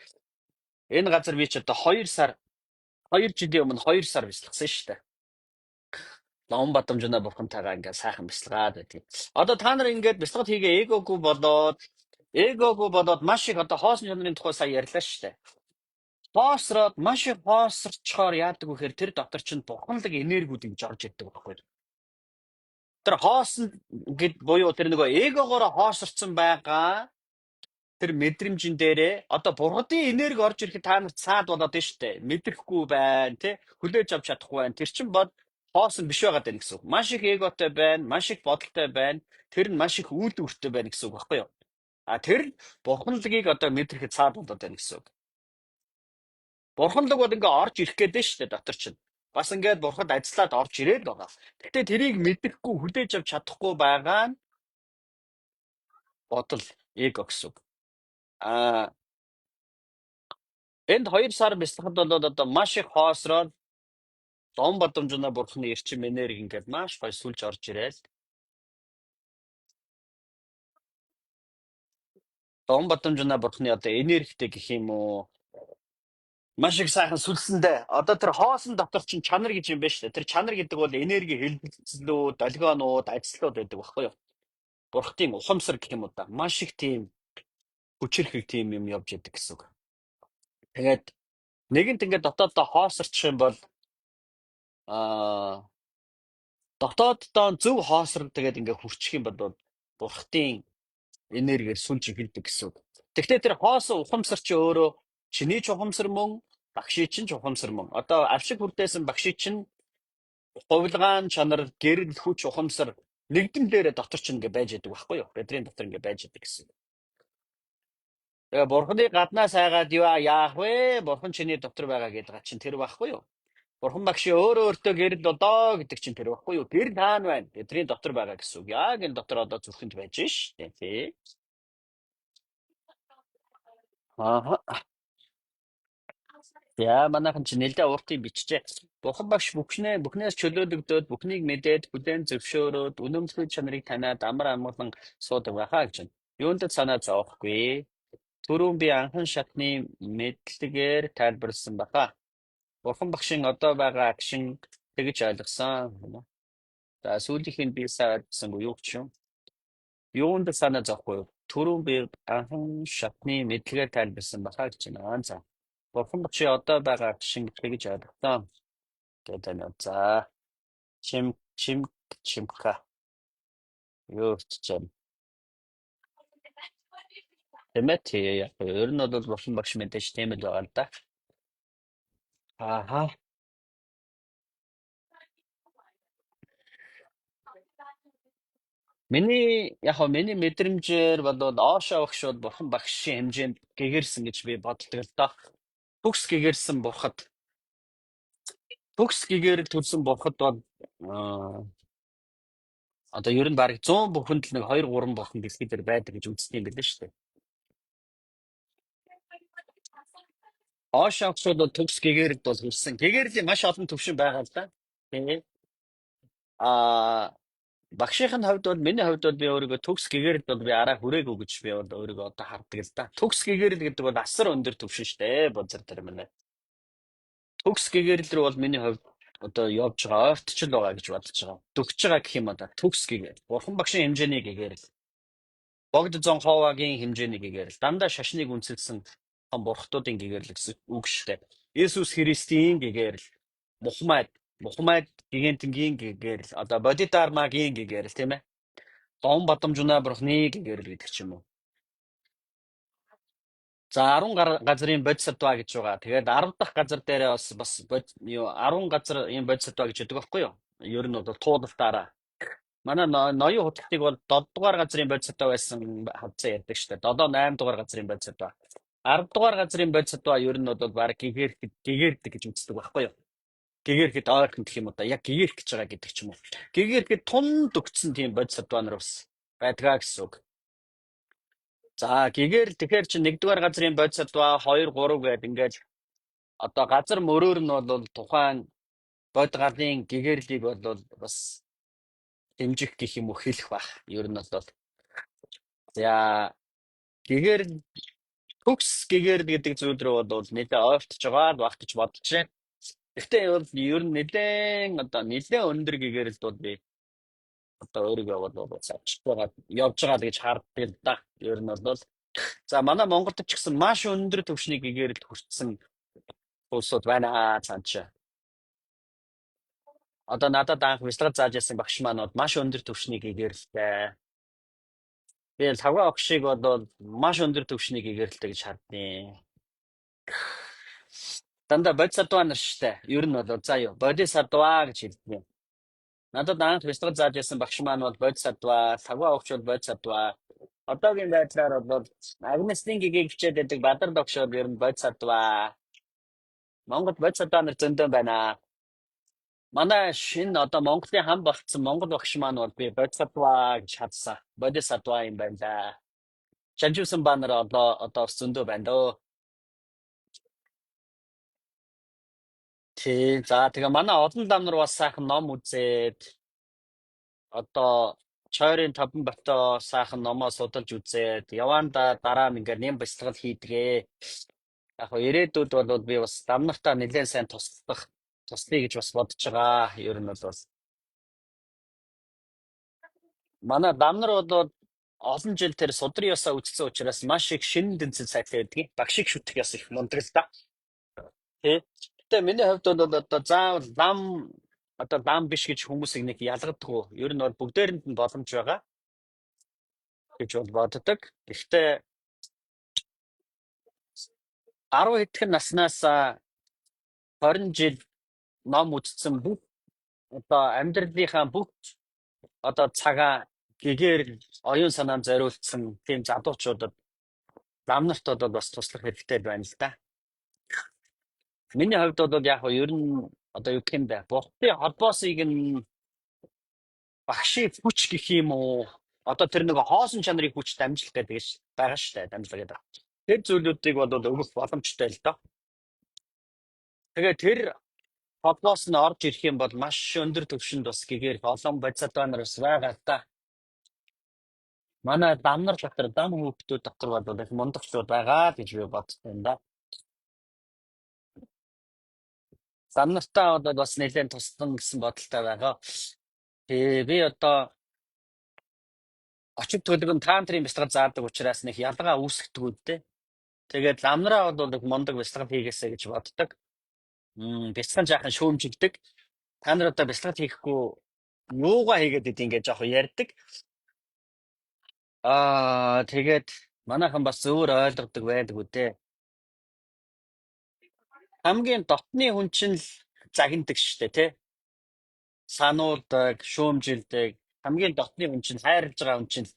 Энэ газар би ч одоо 2 жилийн өмнө 2 сар бяцлахсан шүү дээ. Дон бадамжнаа бурхантайгаа ингээ сайхан бяцлагаад байдаг. Одоо та нар ингээд бяцлагт хийгээ эгогүй болоод маш их одоо хоосон чанарын тухай сая ярьлаа шүү дээ. Хоосроод маш их хоосорчхоор яадаг вэ гэхээр тэр дотор чинь бурханлаг энергиуд ингэж орж ирдэг байхгүй. Тэр хоосон гэд буюу тэр нөгөө эгогоор хоосорсон байгаа тэр мэдрэмжин дээрээ одоо бурхадын энерги орж ирэхэд та нарт саад болоод байна шүү дээ. Мэдрэхгүй байна, тий? Хүлээж авч чадахгүй байна. Тэр чинь бод хоосон биш байгаад байна гэсэн үг. Маш их эготой байна, маш их бодолтой байна. Тэр нь маш их үйл өртөй байна гэсэн үг баггүй юу? Тэр бурханлагийг одоо мэдрэхэд саад болоод байна гэсэн үг. Бурханлаг бол ингээ орж ирэх гээд байна шүү дээ дотор чинь. Бас ингээд бурхад ажиллаад орж ирээд байгаа. Гэхдээ тэрийг мэдрэхгүй хүлээж авч чадахгүй байгаа нь бодол. Эго гэсэн үг. А энд 2 сар бясалгад бол одоо маш их хоосроод дон бодомжно бурхны эрчим энерги ингээд маш гой сүлж орж ирээд дон бодомжно бурхны одоо энергитэй гэх юм уу маш их сайхан сүлсэндээ одоо тэр хоосон дотор чинь чанар гэж юм байна шүү дээ. Тэр чанар гэдэг бол энерги хэлбэлцлүүд, долгионууд, ажлууд байдаг баггүй юу? Бурхтын ухамсар гэх юм уу да. Маш их тийм хүчрхэг тийм юм явж идэг гэсэн үг. Тэгээд нэгэнт ингээд дотооддоо хоосорчих юм бол аа дотооддоо зөв хоосрол тэгээд ингээд хүрчих юм бол бурхтын энергиэр сүлж эхэлдэг гэсэн үг. Гэхдээ тэр хоосон ухамсар чи өөрөө чиний ч ухамсар мөн, багшийн ч ухамсар мөн. Одоо авшиг хүрдээсэн багшийн чинь хувилгаан чанар, гэрэл хүч ухамсар нэгдэн дээрээ дотор ч ингээ байж идэг байхгүй юу? Бедрийн дотор ингээ байж идэг гэсэн. Тэгээ бурхны гаднаас хайгаад яах вэ? Бурхан чиний дотор байгаа гэдэг чинь тэр байхгүй юу? Бурхан багш өөрөө өөртөө гэрэл одоо гэдэг чинь тэр байхгүй юу? Гэрэл хаана байна? Бедрийн дотор байгаа гэсэн үг. Яг энэ дотор одоо зүрхэнд байж ш. Тий. Аа. Яа манайхан чи нэлээд уртыг бичжээ. Бурхан багш бүхнээс чөлөөлөгдөөд бүхнийг мэдээд бүлээн зөвшөөрөөд үнэмшил чанарыг таниад амар амгалан суудаг байхаа гэж байна. Юунд ч санаа зовхгүй. Түрүүн би анхан шатны мэдлэгээр тайлбарласан баха. Бурхан багшийн одоо байгаа агшин тэгж ойлгосон. За сүүлийнх нь би сайн ойлгосонгүй юу ч юм. Юунд ч санаа зовхгүй. Түрүүн би анхан шатны мэдлэгээр тайлбарласан баха гэж байна. За. Бурхан багшийн одоо байгаа агшин тэгж ойлгосон. Тэгээд байна. За чимка юу ч юм. Тэмэт яг ер нь бол бурхан багш мэдээж тийм л байгаа л да. Ааха. Миний мэдрэмжээр бол Оошо багш бол бурхан багшийн хэмжээнд гэгэрсэн гэж би боддог л доо. Төгс гэгэрсэн бурхад төгс гэгэрэл төрсэн бурхад бол одоо ер нь бараг 100 бүхэнд л нэг 2 3 бурхан дэлхий дээр байдаг гэж үздэг юм билээ шүү дээ. Оошо багш бол төгс гэгэрэл бол хүрсэн. Гэгэрлийн маш олон төвшин байгаа л да. Тийм. Багшийн хувьд бол миний хувьд бол би өөрийгөө төгс гэгэрэл бол би арай хүрээгүй гэж би бол өөрийгөө одоо хардаг л да. Төгс гэгэрэл гэдэг бол асар өндөр түвшин шүү дээ. Бузар тэр мэнэ. Төгс гэгэрэл рүү бол миний хувьд одоо явж байгаа ойртчил байгаа гэж бодож байгаа. Дөгч байгаа гэх юм одоо төгс гэгэрэл. Бурхан багшийн хэмжээний гэгэрэл. Богд зон ховагийн хэмжээний гэгэрэл. Дандаа шашныг үнсэлсэн хон бурхтуудын гэгэрэл гэсэн үг шүү дээ. Есүс Христийн гэгэрэл. Мухаммад гигантингийн гэгэрэл. Одоо Бодидharmaгийн гэгэрэл тийм ээ. Дон бадамжуна бурхны гэгэрэл гэдэг ч юм уу. За 10 газрын бодисатва гэж байгаа. Тэгээд 10 дахь газар дээрээ бас 10 газар юм бодисатва гэж өгдөг байхгүй юу? Ер нь бол туулалтаараа. Манай ноён худалдыг бол 7 дугаар газрын бодисатва байсан хавцаа ярьдаг шүү дээ. 7 8 дугаар газрын бодисатва. 10 дугаар газрын бодисатва ер нь бол баг гэгэрдэг гэж үздэг байхгүй юу? Гэгэрхэд ойрхон гэх юм уу да. Яг гэгэрх гэж байгаа гэдэг ч юм уу. Гэгэрхэд тунд өгцсөн тийм бодисатва нар бас байдгаа гэсэн үг. За гэгээр тэгэхээр чи 1-р газрын бодисатва 2 3 гэдэг ингээд одоо газар мөрөөр нь бол тухайн бод гарын гэгэрлийг бол бас дэмжих гэх юм уу хэлэх бах. Ер нь бол за гэгээр төгс гэгэрл гэдэг зүйл рүү бол нэлээд ойртож байгаа баг гэж бодож байна. Гэхдээ бол ер нь нэлээд өндөр гэгэрэлд бол би одоо өөрийгөө бол авчиж байгаа явж байгаа гэж харддаг л да. Ер нь бол за манай Монголд ч гэсэн маш өндөр түвшний гэгэрэлд хүрсэн улсууд байна цаанчаа. Одоо надад анх бяцлал зааж ясан багш маань бол маш өндөр түвшний гэгэрэлтэй. Би цагаан огшиг бол маш өндөр түвшний гэгэрэлтэй гэж хардны. Дандаа бодисатва нар штэ. Ер нь бол заа юу бодисатва гэж хэлдэг юм. Надад анх бяцлал зааж ясан багш маань бол бодисатва, цагаан огч бол бодисатва. Одоогийн байдлаар бол Агнестийн гэгийг хичээд байдаг Бадар догшоор ер нь бодисатва. Монгол бодисатва нар зөндөө байна. Манай шинэ одоо Монголын хам багтсан Монгол багш маань бол би бодисатва гэж хадсан. Бодисатва юм байна да. Жанжуулсан ба нар одоо бас зөндөө байна дөө. Тий. За тэгээ манай олон дам нар бас сайхан ном үзээд одоо Чойрын Таван Батоо сайхан номоо судалж үзээд яванда дараа нь ингээд нэм бяцлал хийдгээ. Яг хоо ирээдүйд бол би бас дам нартаа нэлээд сайн туслая гэж бас бодож байгаа. Ер нь бол манай дам нар бол олон жил тэр судрын ёсоо үтцсэн учраас маш их шинэ тэнцэл сайтай байдгийг. Багшиг шүтэх ёс их мундаг л да. Тий. Гэтэ миний хувьд бол одоо заавал одоо дам биш гэж хүмүүсийг нэг ялгадаггүй. Ер нь бол бүгдээрэнд нь боломж байгаа гэж бол боддог. Гэхдээ 10 хэдхэн наснаас 20 жил ном үзсэн бүх одоо амьдралынхаа бүх одоо цагаа гэгээр оюун санаанд зориулсан тийм залуучуудад дам нарт бол бас туслах хэрэгтэй байна л да. Миний хувьд бол яг нь ер нь одоо юу гэх юм бэ? Бусдын холбоосыг нь багшийн хүч гэх юм уу? Одоо тэр нэг хоосон чанарыг хүч дамжих гэдэг гэж байгаа шүү дээ. Дамжлага гэдэг. Тэр зүйлүүдийг бол өгөх боломжтой л доо. Тэгээ тэр холбоос нь орж ирэх юм бол маш өндөр түвшинд бас гэгээр олон бодисотой нар бас байгаа та. Манай дам нар дотор дам хүүхдүүд дотор бол их мундагчуд байгаа гэж би бодсон юм да. Дам нартаа бол бас нэлээд тусдан гэсэн бодолтой байгаа. Тэгээ би одоо очиг төлөв нь таантрын бяцлал заадаг учраас нэг ялгаа үүсгдэг үедээ. Тэгээд ламнараа бол нэг мундаг бяцлал хийгээсэй гэж боддог. Бяцлал жаахан шүүмжигдэг. Та нар одоо бяцлал хийхгүй юугаа хийгээд идэв ингэж жоох ярьдаг. Тэгээд манайхан бас зөвөр ойлгодог байдаг үдээ. Хамгийн дотны хүн чинь л загнадаг штэ тий. Сануулдаг, шүүмжилдэг. Хамгийн дотны хүн чинь хайрлаж байгаа хүн чинь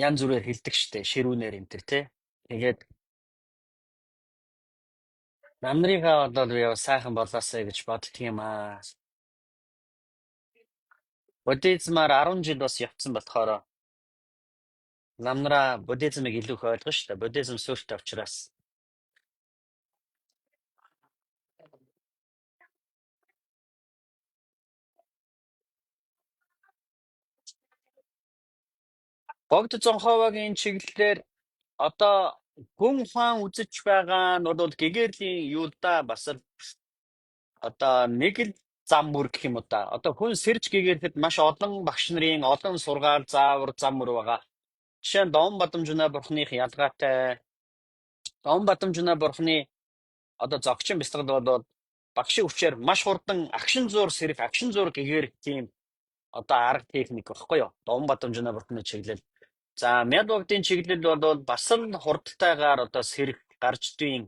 янз бүрээр хилдэг штэ. Ширүүнээр энэ төр тий. Тэгээд намнарыгаа бол би сайхан болоосэй гэж боддөг юм аа. Буддизмаар 10 жил бас явцсан болохоор намнараа буддизмыг илүү их ойлгох штэ. Буддизм сүртэй учраас. Богд Зонховагийн чиглэлээр одоо хүн хаан үзэж байгаа нь бол гэгэрлийн юулда бас л одоо нэг л зам мөр гэх юм уу та. Одоо хүн сэрж гэгээрэхэд маш олон багш нарын олон сургаал заавар зам мөр байгаа. Жишээ нь Дон Бадамжуна бурхных ялгаатай Дон Бадамжуна бурхны одоо зогчин бяцлал бол багшийн хүчээр маш хурдан агшин зуур сэрэх агшин зуур гэгээр тийм одоо арга техник багхгүй юу. Дон Бадамжуна бурхны чиглэл. За Мядвагдын чиглэл бол бас л хурдтайгаар одоо сэрэх гарчдын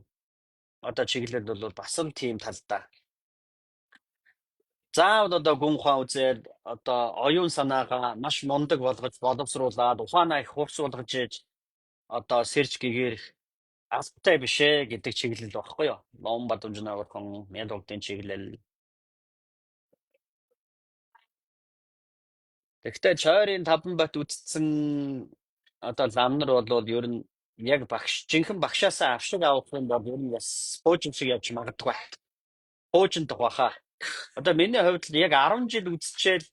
одоо чиглэл бол бас л тийм талдаа. Заавал одоо гүн ухаан үзээд одоо оюун санаагаа маш мундаг болгож боловсруулад ухаанаа их хурц болгож ээж одоо сэрж гэгэрх албатай биш ээ гэдэг чиглэл багхгүй юу. Ном Бадамжуна бурхан Мядвагдын чиглэл. Тэгэхдээ Чойрын Таван Бат үзсэн одоо лам нар бол ер нь яг жинхэнэ багшаасаа авшиг авах юм бол ер нь бас пуужин шиг явж магадгүй. Пуужин тухайхаа. Одоо миний хувьд л яг 10 жил үзчихэл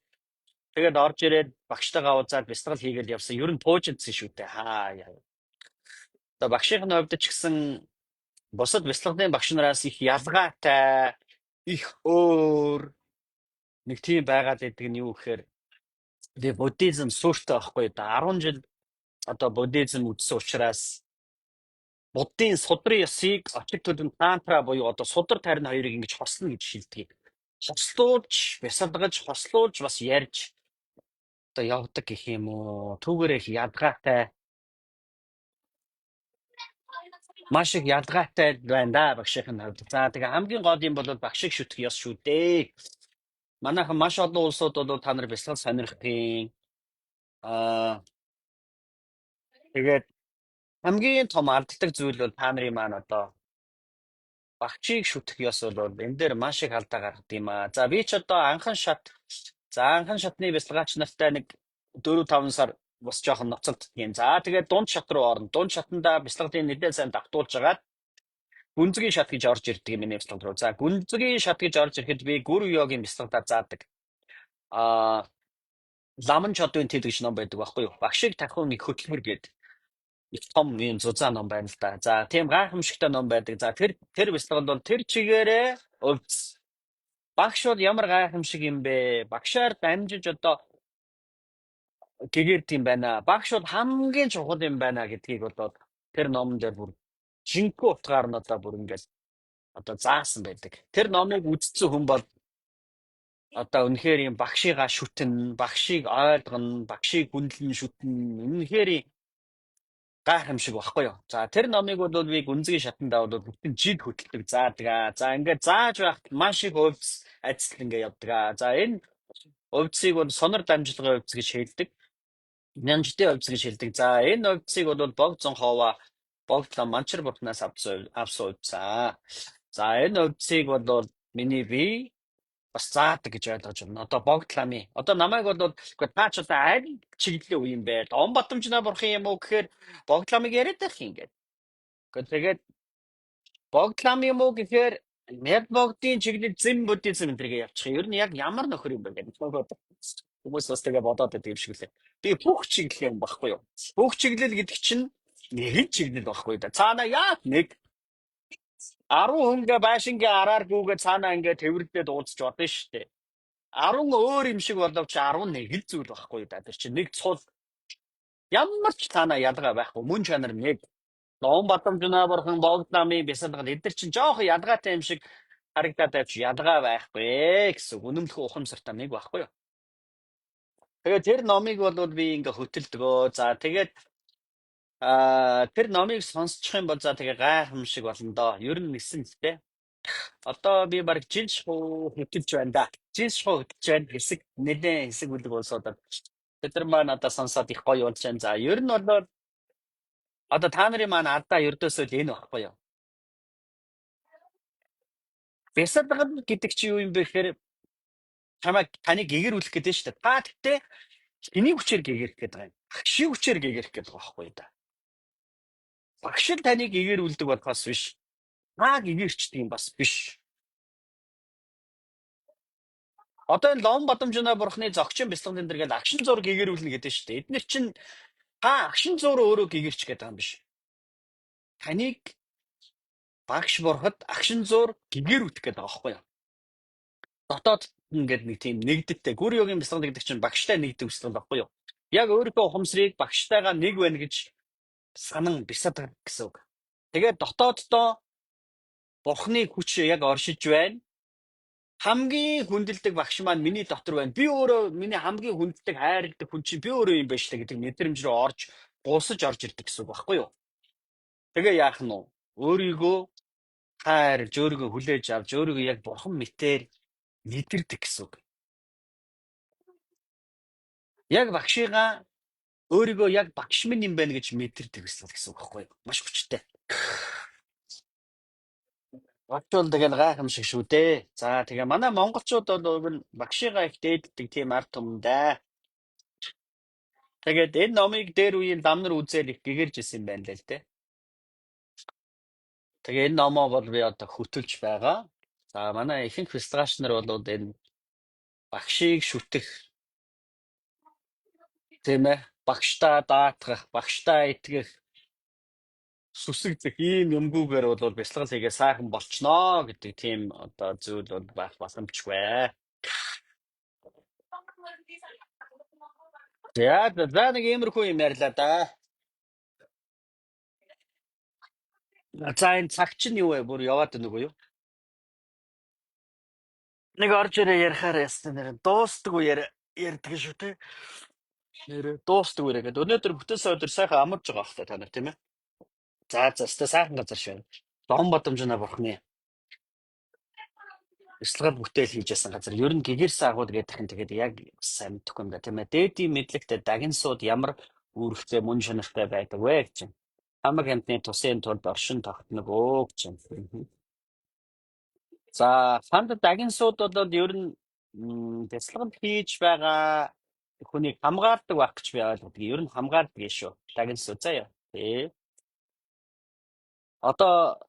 тэгээд орж ирээд багштайгаа уулзаад бяцлал хийгээд явсан. Ер нь пуужинцсэн шүү дээ. Яа. Одоо багшийн хувьд ч гэсэн бусад бяцлагын багш нараас их ялгаатай, их өөр нэг тийм байгаад байдаг нь юу гэхээр би буддизм сүртэй байхгүй да 10 жил одоо буддизм үзсэн учраас буддийн судрын ёсыг очиг төлөв тантра буюу одоо судар тарин хоёрыг ингэж хослно гэж шилдэг. Хослуулж, бясалгаж, хослуулж бас ярьж одоо явдаг гэх юм уу. Түүгээрээ их ялгаатай. Маш их ялгаатай байна да багшийн хувьд. За тэгээ хамгийн гол юм бол багшиг шүтэх ёс шүү дээ. Манайхан маш олон улсууд бол та нар бясалгал сонирхдгийн тэгээд хамгийн том алддаг зүйл бол та нарын маань одоо багчийг шүтэх ёс бол энэ дээр маш их алдаа гаргадаг юм аа. За би ч одоо анхан шатны бяцлагаач нартай нэг 4-5 сар бас жоохон ноцогддог юм. За тэгээд дунд шат руу орно. Дунд шатанда бяцлагын нэлээд сайн давтуулж агаад гүнзгий шат гэж орж ирдэг юм миний бяцлаг руу. За гүнзгий шат гэж орж ирэхэд би гүр йогийн бяцлагтаа заадаг. А ламан чодын тэд гэж ном байдаг байхгүй юу? Багшиг тахуун нэг хөтөлбөр гээд их том юм зузаан ном байна л да. За тийм гайхамшигтай ном байдаг. За тэр бяцлаганд бол тэр чигээрээ өвц. Багшууд ямар гайхамшиг юм бэ? Багшаар дамжиж одоо гэгэрд юм байна. Багшууд хамгийн чухал юм байна гэдгийг болоод тэр номон дээр бүр жинхэнэ утгаар нь одоо бүр ингээд одоо заасан байдаг. Тэр номыг үзсэн хүн бол одоо үнэхээр юм багшигаа шүтэн, багшийг ойлгоно, багшийг хүндлэн шүтэн үнэхээр гайхамшиг багхгүй юу. За тэр номыг бол би гүнзгий шатандаа бол бүтэн жид хөтэлдэг заадаг аа. За ингээд зааж байхад маш их өвс ажил ингээд явдаг аа. За энэ өвсийг бол сонор дамжлагын өвс гэж хэлдэг. Нямжтай өвс гэж хэлдэг. За энэ өвсийг бол богд зон хоова богдлон манчар бурхнаас авсан өвсаа. За энэ өвсийг бол миний би бас заадаг гэж ойлгож байна. Одоо богдлами. Одоо намайг бол үгүй та ч одоо аль чиглэлийн үе юм бэ? Он батамжнаа бурхан юм уу гэхээр богдламыг яриад байх юм ингээд. Тэгээд богдлам юм уу гэхээр яг богдын чиглэл зэн буддизм энтергээ явчих. Ер нь яг ямар нөхөр юм бэ гэдэг. Хүмүүс бас тэгээ бодоод байдаг юм шиг лээ. Би бүх чиглэл юм багхгүй юу? Бүх чиглэл гэдэг чинь нэг чиглэл багхгүй да. Цаана яг нэг 10 хүнгээ байшингийн араар гүгээ цаанаа ингээ тэрвэрлдээ дуулчих бодно шүү дээ. 10 өөр юм шиг боловч 11 л зүйл багхгүй да. Тэр чинь нэг цул ямар ч цаанаа ялгаа байхгүй. Мөн чанар нэг. Ном батамжнаа бурхан богдламын бясалгал эдгээр чинь жоох ялгаатай юм шиг харагдаад байж ялгаа байхгүй гэсэн үнэмлэх ухамсартай нэг байхгүй юу. Тэгээд тэр номыг бол би ингээ хөтэлдгөө. За тэгээд тэр номыг сонсчих юм бол за тэгээ гайхамшиг болно доо. Ер нь нисэн л дээ. Одоо би баг жил шахуу хөтэлж байна да. Жил шахуу хөтэлж байна хэсэг нэлээ хэсэг үлэг болсоо одоо бид нар маань одоо сонсоод их гоё болж байна. За ер нь бол одоо та нарын маань алдаа ердөөсөө л энэ багхгүй юу. Бясалгал гэдэг чи юу юм бэ гэхээр таныг гэгэрүүлэх гэдэг нь шүү дээ. Та гэхдээ чиний хүчээр гэгэрэх гэдэг байгаа юм. Багшийн хүчээр гэгэрэх гэдэг байгаа байхгүй да. Багш нь таныг гэгэрүүлдэг болохоос биш. Та гэгэрчдэг юм бас биш. Одоо энэ лом бадамжнаа бурхны зогчин бяцлагын дээр гээд агшин зур гэгэрүүлнэ гэдэг нь шүү дээ. Эдгээр чинь та агшин зур өөрөө гэгэрч гэдэг юм биш. Таныг багш бурхад агшин зур гэгэрүүлэх гэдэг байгаа байхгүй юу. Дотоод ингээд нэг тийм нэгдэлтэй гүр йогийн бяцлал гэдэг чинь багштай нэгдэг бяцлал байхгүй юу. Яг өөрийнхөө ухамсарыг багштайгаа нэг байна гэж санан бясалгах гэсэн үг. Тэгээд дотооддоо бурхны хүч яг оршиж байна. Хамгийн хүндэлдэг багш маань миний дотор байна. Би өөрөө миний хамгийн хүндэлдэг хайрладаг хүн чинь би өөрөө юм байна шүү гэдэг мэдрэмж рүү орж буусаж орж ирдэг гэсэн үг байхгүй юу. Тэгээ яах нь вэ? Өөрийгөө хайрлж, өөрийгөө хүлээж авч, өөрийгөө яг бурхан мэтээр мэдэрдэг гэсэн үг. Яг багшигаа өөрийгөө яг багш минь юм байна гэж мэдэрдэг гэсэн үг байхгүй юу? Маш хүчтэй. Багш бол тэгэл гайхамшиг шүү дээ. За тэгээ манай монголчууд бол багшигаа их дээддэг тийм ард түмэндээ. Тэгээд энэ номыг дээр үеийн дам нар үзэл их гэгэрж исэн юм байна л дээ. Тэгээ энэ номоо бол би одоо хөтөлж байгаа. За манай ихэнх фестивалч нар бол энэ багшийг шүтэх тийм ээ багштаа даатгах, багштаа итгэх, сүсэгдэх ийм юмгүйгээр бол бяцлал хийгээ сайхан болчноо гэдэг тийм одоо зүйл бол байх боломжгүй. За нэг иймэрхүү юм ярьлаа да. За энэ цаг чинь юу вэ? Бүр яваад байна уу юу? Нэг орж ирээ ярихаар ястаа нэр дуустдаггүй ярьдаг шүү те. Нэр дуустдаггүй яриад. Өнөөдөр бүтээсээ өдөр сайхан амарч байгаа хта та нар тийм ээ. За сайхан газар шүү. Дон бодомжнаа бурхны бяцлал бүтээл хийжсэн газар ер нь гэгэрсэн агууд гэдэг нь тэгээд яг сайн мэдхгүй юм да тийм ээ. Дээдийн мэдлэгтэй дагин сууд ямар үүрэгтэй мөн чанартай байдаг вэ гэж чинь. Хамаг хэмтний тусын тулд оршин тогтног өө гэж чинь. За фанд дагин сууд бол ер нь бяцлаганд хийж байгаа хүнийг хамгаалдаг байх гэж би ойлгодог. Ер нь хамгаалдаг юм шүү. Дагнс заяа. Одоо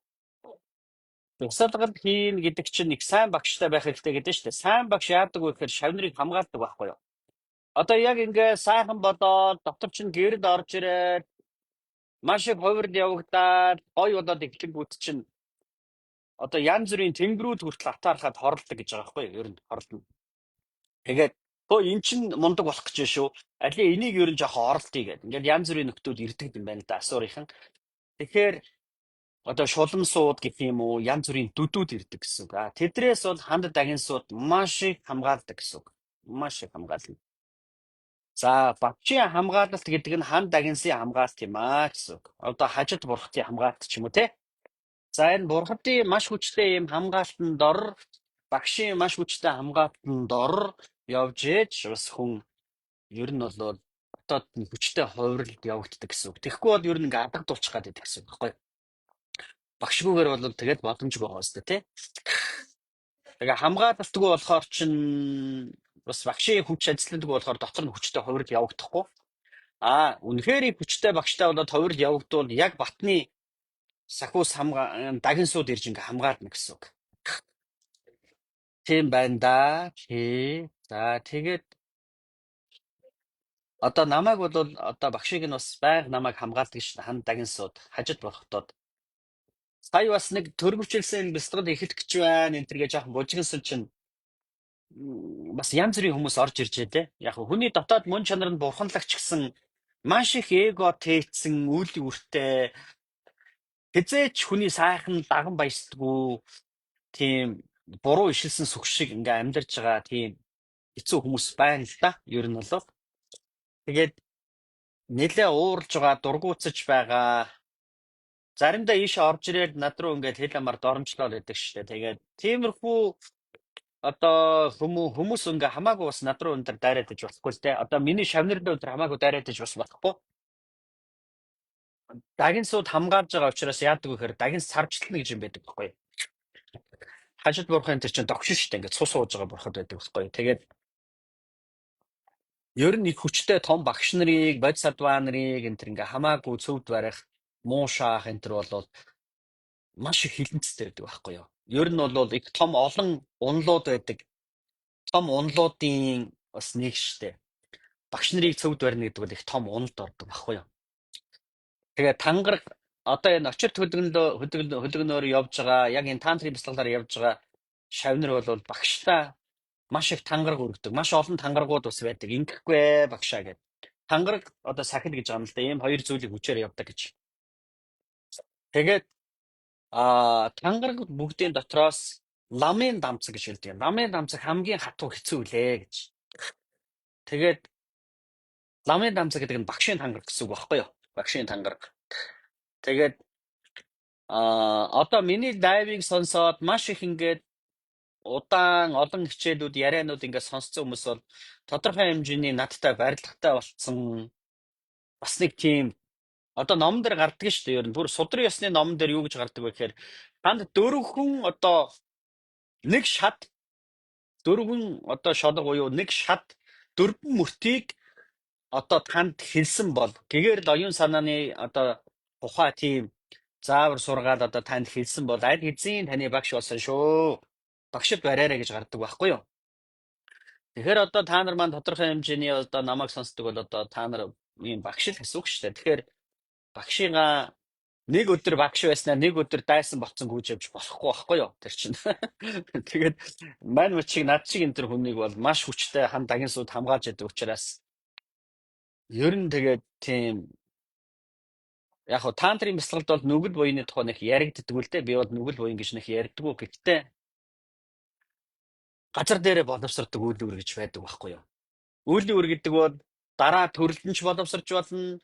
бясалгал хийн гэдэг чинь нэг сайн багштай байх хэрэгтэй гэдэг нь шүү дээ. Сайн багш яадаг вэ гэхээр шавнырыг хамгаалдаг байхгүй юу? Одоо яг ингээ сайхан болоод дотор чинь гэрд орж ирээд маш их хувирд явагдаад гой болоод эхлэнгүүт чинь одоо янз бүрийн тэнгэрүүд хүртэл атаархаад хорлдог гэж байгаа байхгүй юу? Ер нь хорлно. Тэгээд эн чинь мундаг болох гэж байна шүү. Алин энийг ер нь жоохон оролтыг гэдэг. Ингээд янз бүрийн нөхдүүд ирдэг юм байна л да асуурынхан. Тэгэхээр одоо шулам сууд гэх юм уу янз бүрийн дүдүүд ирдэг гэсэн үг. Тэдрээс бол ханд дагинсууд маш их хамгаалдаг гэсэн үг. Маш их хамгаална. За багшийн хамгаалалт гэдэг нь ханд дагинсын хамгаалт юм гэсэн үг. Одоо хажид бурхтын хамгаалт ч юм уу те. За энэ бурхтын маш хүчтэй юм хамгаалтанд дор багшийн маш хүчтэй хамгаалтанд дор явж ээж бас хүн ер нь бол дотоод нь хүчтэй хувирлд явагддаг гэсэн үг. Тэгэхгүй бол ер нь ингээ адаг дуулчих гад байдаг гэсэн үг байхгүй. Багшгүйгээр бол тэгээд боломжгүй байгаа хэвээр тий. Тэгээ хамгаалалтгүй болохоор чинь бас багшийн хүч ажилладаг болохоор дотор нь хүчтэй хувирд явагдахгүй. Үнэхээр хүчтэй багштай болоод хувирд явагдвал яг батны сахиус дагинсууд ирж ингээ хамгаална гэсэн үг. Тийм байна да. За тэгээд одоо намайг бол одоо багшийг нь бас байнга намайг хамгаалдаг шин ханд дагинсууд хажид болохдод сая бас нэг төрөвчлсэн бэлтгэл эхлэх гэж байна энэ төргээ жоохон бужигнсан чинь бас янз бүрийн хүмүүс орж ирж дээ. Яг хүний дотоод мөн чанар нь бурханлагч гэсэн маш их эго тээцсэн үйл үртэй хизээч хүний сайхан даган баясдаггүй тийм буруу ишилсэн сүх шиг ингээ амьдарч байгаа тийм хэцүү хүмүүс байна л да. Ер нь бол тэгээд нэлээ уурж байгаа дургуутсаж байгаа. Заримдаа ийшээ орж ирээд над руу ингээд хэл амаар доромжлол байдаг шүү дээ. Тэгээд тиймэрхүү одоо хүмүүс ингээ хамаагүй бас над руу өндөр дайраад иж болохгүй л дээ. Одоо миний шавнар дээр өндөр хамаагүй дайраад иж бас болохгүй. Дагинсууд хамгаалж байгаа учраас яадаг вэ гэхээр дагинс сарвчлна гэж юм байдаг байхгүй. Хажид бурхан тэр чинь догшин шүү дээ. Ингээд цус сууж байгаа бурхад байдаг байхгүй. Тэгээд ер нь их хүчтэй том багш нарыг, бод садваа нарыг энэ төр ингээ хамаагүй цөвд барих, муу шаах энэ төр бол маш их хилэнцтэй байдаг байхгүй юу. Ер нь бол их том олон унлууд байдаг. Том унлуудын бас нэг штэ. Багш нарыг цөвд барина гэдэг бол их том уналд ордог байхгүй юу. Тэгээ тангараг одоо энэ очирт хөдөлгөнөөр явж байгаа, яг энэ тантрын бяцлаглаар явж байгаа шавнар бол багштай маш их тангараг өргөдөг. Маш олон тангарагууд бас байдаг. Ингэхгүй багшаа гэдэг. Тангараг одоо сахил гэж байгаа юм л да. Ийм хоёр зүйлийг хүчээр явдаг гэж. Тэгээд тангараг бүгдийн дотроос ламын дамцаг гэж хэлдэг. Ламын дамцаг хамгийн хатуу хэцүү лээ гэж. Тэгээд ламын дамцаг гэдэг нь багшийн тангараг гэсэн үг байхгүй юу? Багшийн тангараг. Тэгээд одоо миний дайвыг сонсоод маш их ингээд удаан олон хичээлүүд ярианууд ингээд сонссон хүмүүс бол тодорхой хэмжээний надтай барилгатай болцсон бас нэг тийм одоо номон дээр гардаг шүү дээ. Ер нь бүр судрын ёсны номон дээр юу гэж гардаг вэ гэхээр танд дөрвөн одоо нэг шат дөрвөн одоо шолго буюу нэг шат дөрвөн мөртийг одоо танд хэлсэн бол гэгээр л оюун санааны одоо тухай тийм заавар сургаал одоо танд хэлсэн бол аль хэзээ таны багш болсон шүү. Багшд бариараа гэж гардаг байхгүй юу? Тэгэхээр одоо та нар маань тодорхой хэмжээний одоо намайг сонсдог бол одоо та нар ийм багш л гэсэн үг шүү дээ. Тэгэхээр багшигаа нэг өдөр багш байснаар нэг өдөр дайсан болцсон гүйж явж болохгүй байхгүй юу? Тэр чинь. Тэгээд мань мчиг над чиг энэ төр хүнийг бол маш хүчтэй хан дагинсууд хамгаалж яадаг учраас ер нь тэгээд тийм яг хоо тантрын бяцлагт бол нүгэл буйны тухай нэг яригддаг үл дээ. Би бол нүгэл буйн гэж нэг ярьдаггүй гэхдээ газар дээрээ боловсрдог үйл үүр гэж байдаг байхгүй юу? Үйл үүр гэдэг бол дараа төрөлд нь ч боловсрч болно.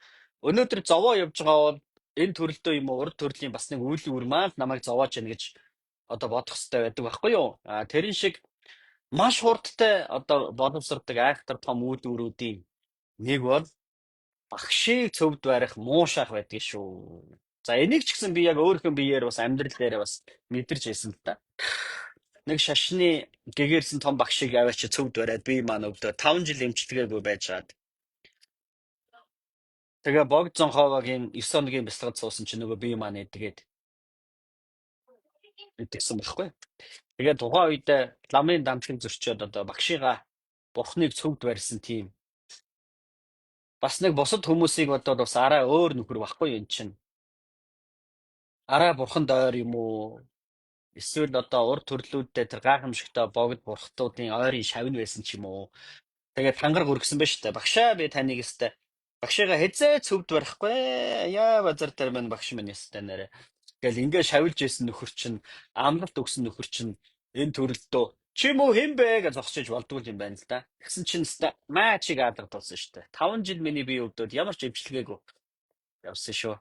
Өнөөдөр зовоо явж байгаа бол энэ төрөлдөө юм уу урд төрлийн бас нэг үйл үүр маань намайг зовоож яана гэж одоо бодох хэрэгтэй байдаг байхгүй юу? Тэрэн шиг маш хурдтай одоо боловсрдог айхтар том үйл үүрүүдийн нэг бол багшийг цөвд барих муу шах байдаг шүү. За энийг ч гэсэн би яг өөрийнхөө биеэр бас амьдрал дээр бас мэдэрч байсан л та. Нэг шашны гэгэрсэн том багшийг аваач цөвд бариад би маань өвдөө 5 жил эмчилгээгүй байжгаад. Тэгээ богд зонхоогогийн 9 хоногийн бясалгад суусан чинь нөгөө би маань эдгээд идэгсэн байхгүй. Тэгээ тухайн үед ламын дамжин зөрчөөд одоо багшигаа бурхныг цөвд барьсан тийм. Бас нэг бусад хүмүүсийг бодоод бас арай өөр нөхөр байхгүй юм чинь. Арай бурханд ойр юм уу? Эсвэл одоо урд төрлүүдтэй тэр гайхамшигтай богд бурхтуудын ойрын шавн байсан ч юм уу? Тэгээд хангар өргөсөн ба штэ. Багшаа би таныг өстэй. Багшигаа хэзээ цөвд барихгүй. Яа базар дээр мань багш минь өстэй нэрэ. Гэл ингээ шавилж исэн нөхөр чинь амлалт өгсөн нөхөр чинь энэ төрөлдөө чи мүү хэн бэ гэж зогсож болдгоо юм байна л да. Тэгсэн чинь өстэй маа чиг аадаг тулсан штэ. 5 жил миний бие өвдөд ямар ч имчилгээгүй явсан шүү.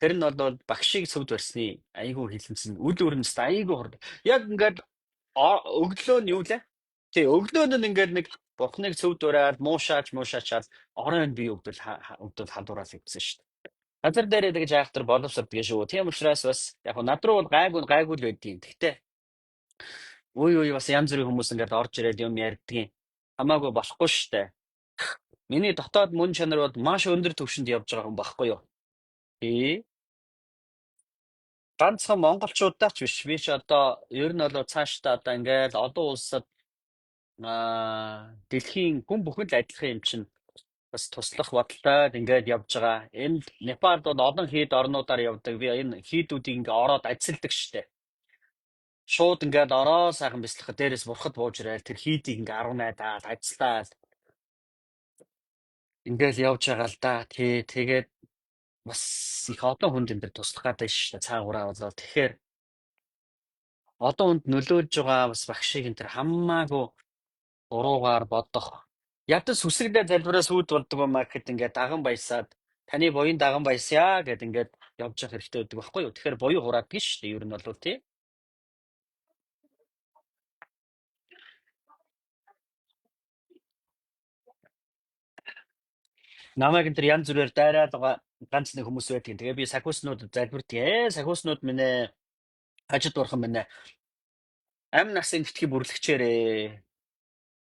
Тэр нь бол багшийг цөвд барьсны айгүй хилэнсэн үл өрнөст айгүй хурд. Яг ингээд өглөө нь юу лээ? Тий, өглөө нь ингээд нэг бурхныг цөвд бариад муушаачаад оройн би өвдөл хадураас ивсэн шүү дээ. Газар дээр тэгж айхтар боловсрдгийг шүү. Тийм учраас бас яг над руу бол гайгүй л байдیں۔ Гэхдээ үй бас янз бүрийн хүмүүс ингээд орж ирээд юм ярьдгийн. Хамаагүй болохгүй шүү дээ. Миний дотоод мөн чанар бол маш өндөр түвшинд явж байгаа хүн байхгүй юу? Тий. Ганцхан монголчуудаа ч биш. Би ч одоо ер нь бол цаашдаа одоо ингээд олон улсад дэлхийн хүн бүхэн л адилхан юм чинь бас туслах бодолтой ингээд явж байгаа. Энд Непалд бол олон хэд орнуудаар явдаг. Би энэ хийдүүдийг ингээд ороод ажилладаг штэ. Шууд ингээд ороо сайхан бяцлахад дээрээс бурхад бууж ирэл тэр хийдийг ингээд 10 найдаад ажиллаад ингээд явж байгаа л да. Тэгээд бас их олон хүнд энэ төр туслах гэдэг штэ. Цаагаараа болоо. Тэгэхээр одоо хүнд нөлөөлж байгаа бас багшийг энэ төр хамаагүй уруугаар бодох. Ядаж сүсэгдээ залбираас үүд болдог юм аа гэхэд ингээд даган баясаад таны буян даган баясаа гэд ингээд явж явах хэрэгтэй байдаг байхгүй юу? Тэгэхээр буян хураад гэж шүү дээ. Ер нь бол тий. Намайг энэ төр янз бүрээр дайраад байгаа ганц нэг хүмүүс байдаг. Тэгээ би сахиуснууд залбирдаг. Сахиуснууд минь ээ хажид бурхан минь ээ. Амь насын битгий бүрлэгчээрээ.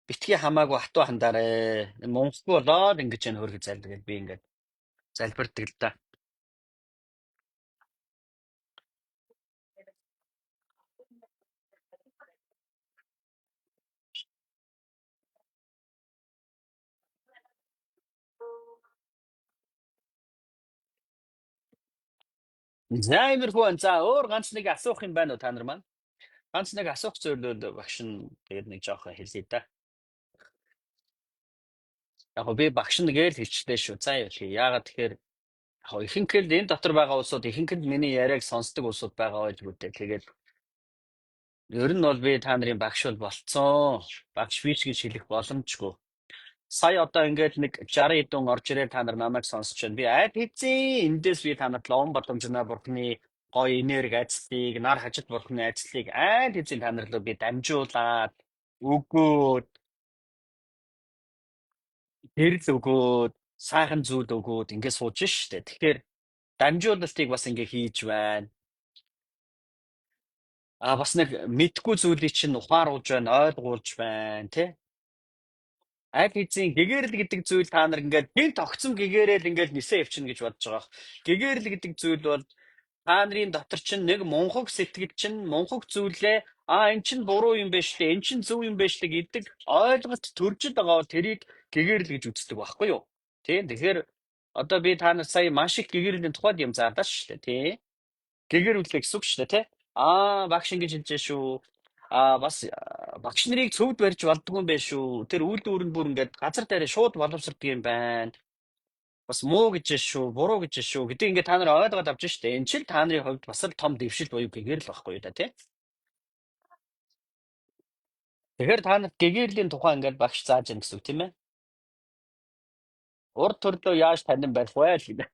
Битгий хамаагүй хатуу хандаарэ. Монголгүй болоод ингэж яа хөргөж залбирдаг би ингээд залбирдаг л да. За иймэрхүү. За өөр ганц нэг асуух юм байна уу та нар маань? Ганц нэг асуух зүйлүүд багш нь тэгээд нэг жоохон хэлье да. Яг гоо би багш нь гээл хэлчихлээ шүү. За юу хэлье. Яагаад тэгэхээр яг гоо ихэнх л энэ дотор байгаа улсууд ихэнх нь миний яриаг сонсдог улсууд байгаа байж бүдэ. Тэгээд ер нь бол би та нарын багш бол болцсон. Багш биш гэж хэлэх боломжгүй. Сая одоо ингээд нэг 60 хэдэн орж ирээ та нар намайг сонсож байна. Би айд хэзээ эндээс би танад лон боломжноо бурхны гоё энерги ажлыг, нар хажид бурхны ажлыг айд хэзээ та нар руу би дамжуулаад өгөөд гэрэл өгөөд сайхан зүйл өгөөд ингээд сууж штэ. Тэгэхээр дамжуулалтыг бас ингээд хийж байна. Бас нэг мэдгүй зүйлийг чинь ухааруулж байна, ойлгуулж байна, тий? Аль хэзээ гэгэрэл гэдэг зүйл та нар ингээд гинт огцом гэгэрэл ингээд нисээ явчихна гэж бодож байгаа. Гэгэрэл гэдэг зүйл бол та нарын дотор чинь нэг мунхаг сэтгэл чинь мунхаг зүйлээ эн чинь буруу юм байна штэ, эн чинь зөв юм байна штэ гэдэг ойлголт төржид байгаа бол тэрийг гэгэрэл гэж үздэг байхгүй юу? Тийм. Тэгэхээр одоо би та нар сая маш их гэгэрлийн тухайд юм заадаа штэ, тий? Гэгэрүүлээ гэсэн үг штэ, тий? Багш ингэж хэлж шүү. Бас багш нарыг цөвд барьж болдгүй юм байна шүү. Тэр үйлдвэр нь бүр ингээд газар дээр шууд боловсрдог юм байна. Бас муу гэж шүү, буруу гэж шүү гэдэг ингээд та нар ойлгоод авч штэ. Энэ ч л та нарын хувьд бас л том дэвшил буюу гэгэрэл байхгүй юу да, тий? Тэгэхээр та нарт гэгэрлийн тухай ингээд багш зааж яах гэсэн үг тийм ээ? Урд төрлөө яаж танин байх вэ л гэдэг.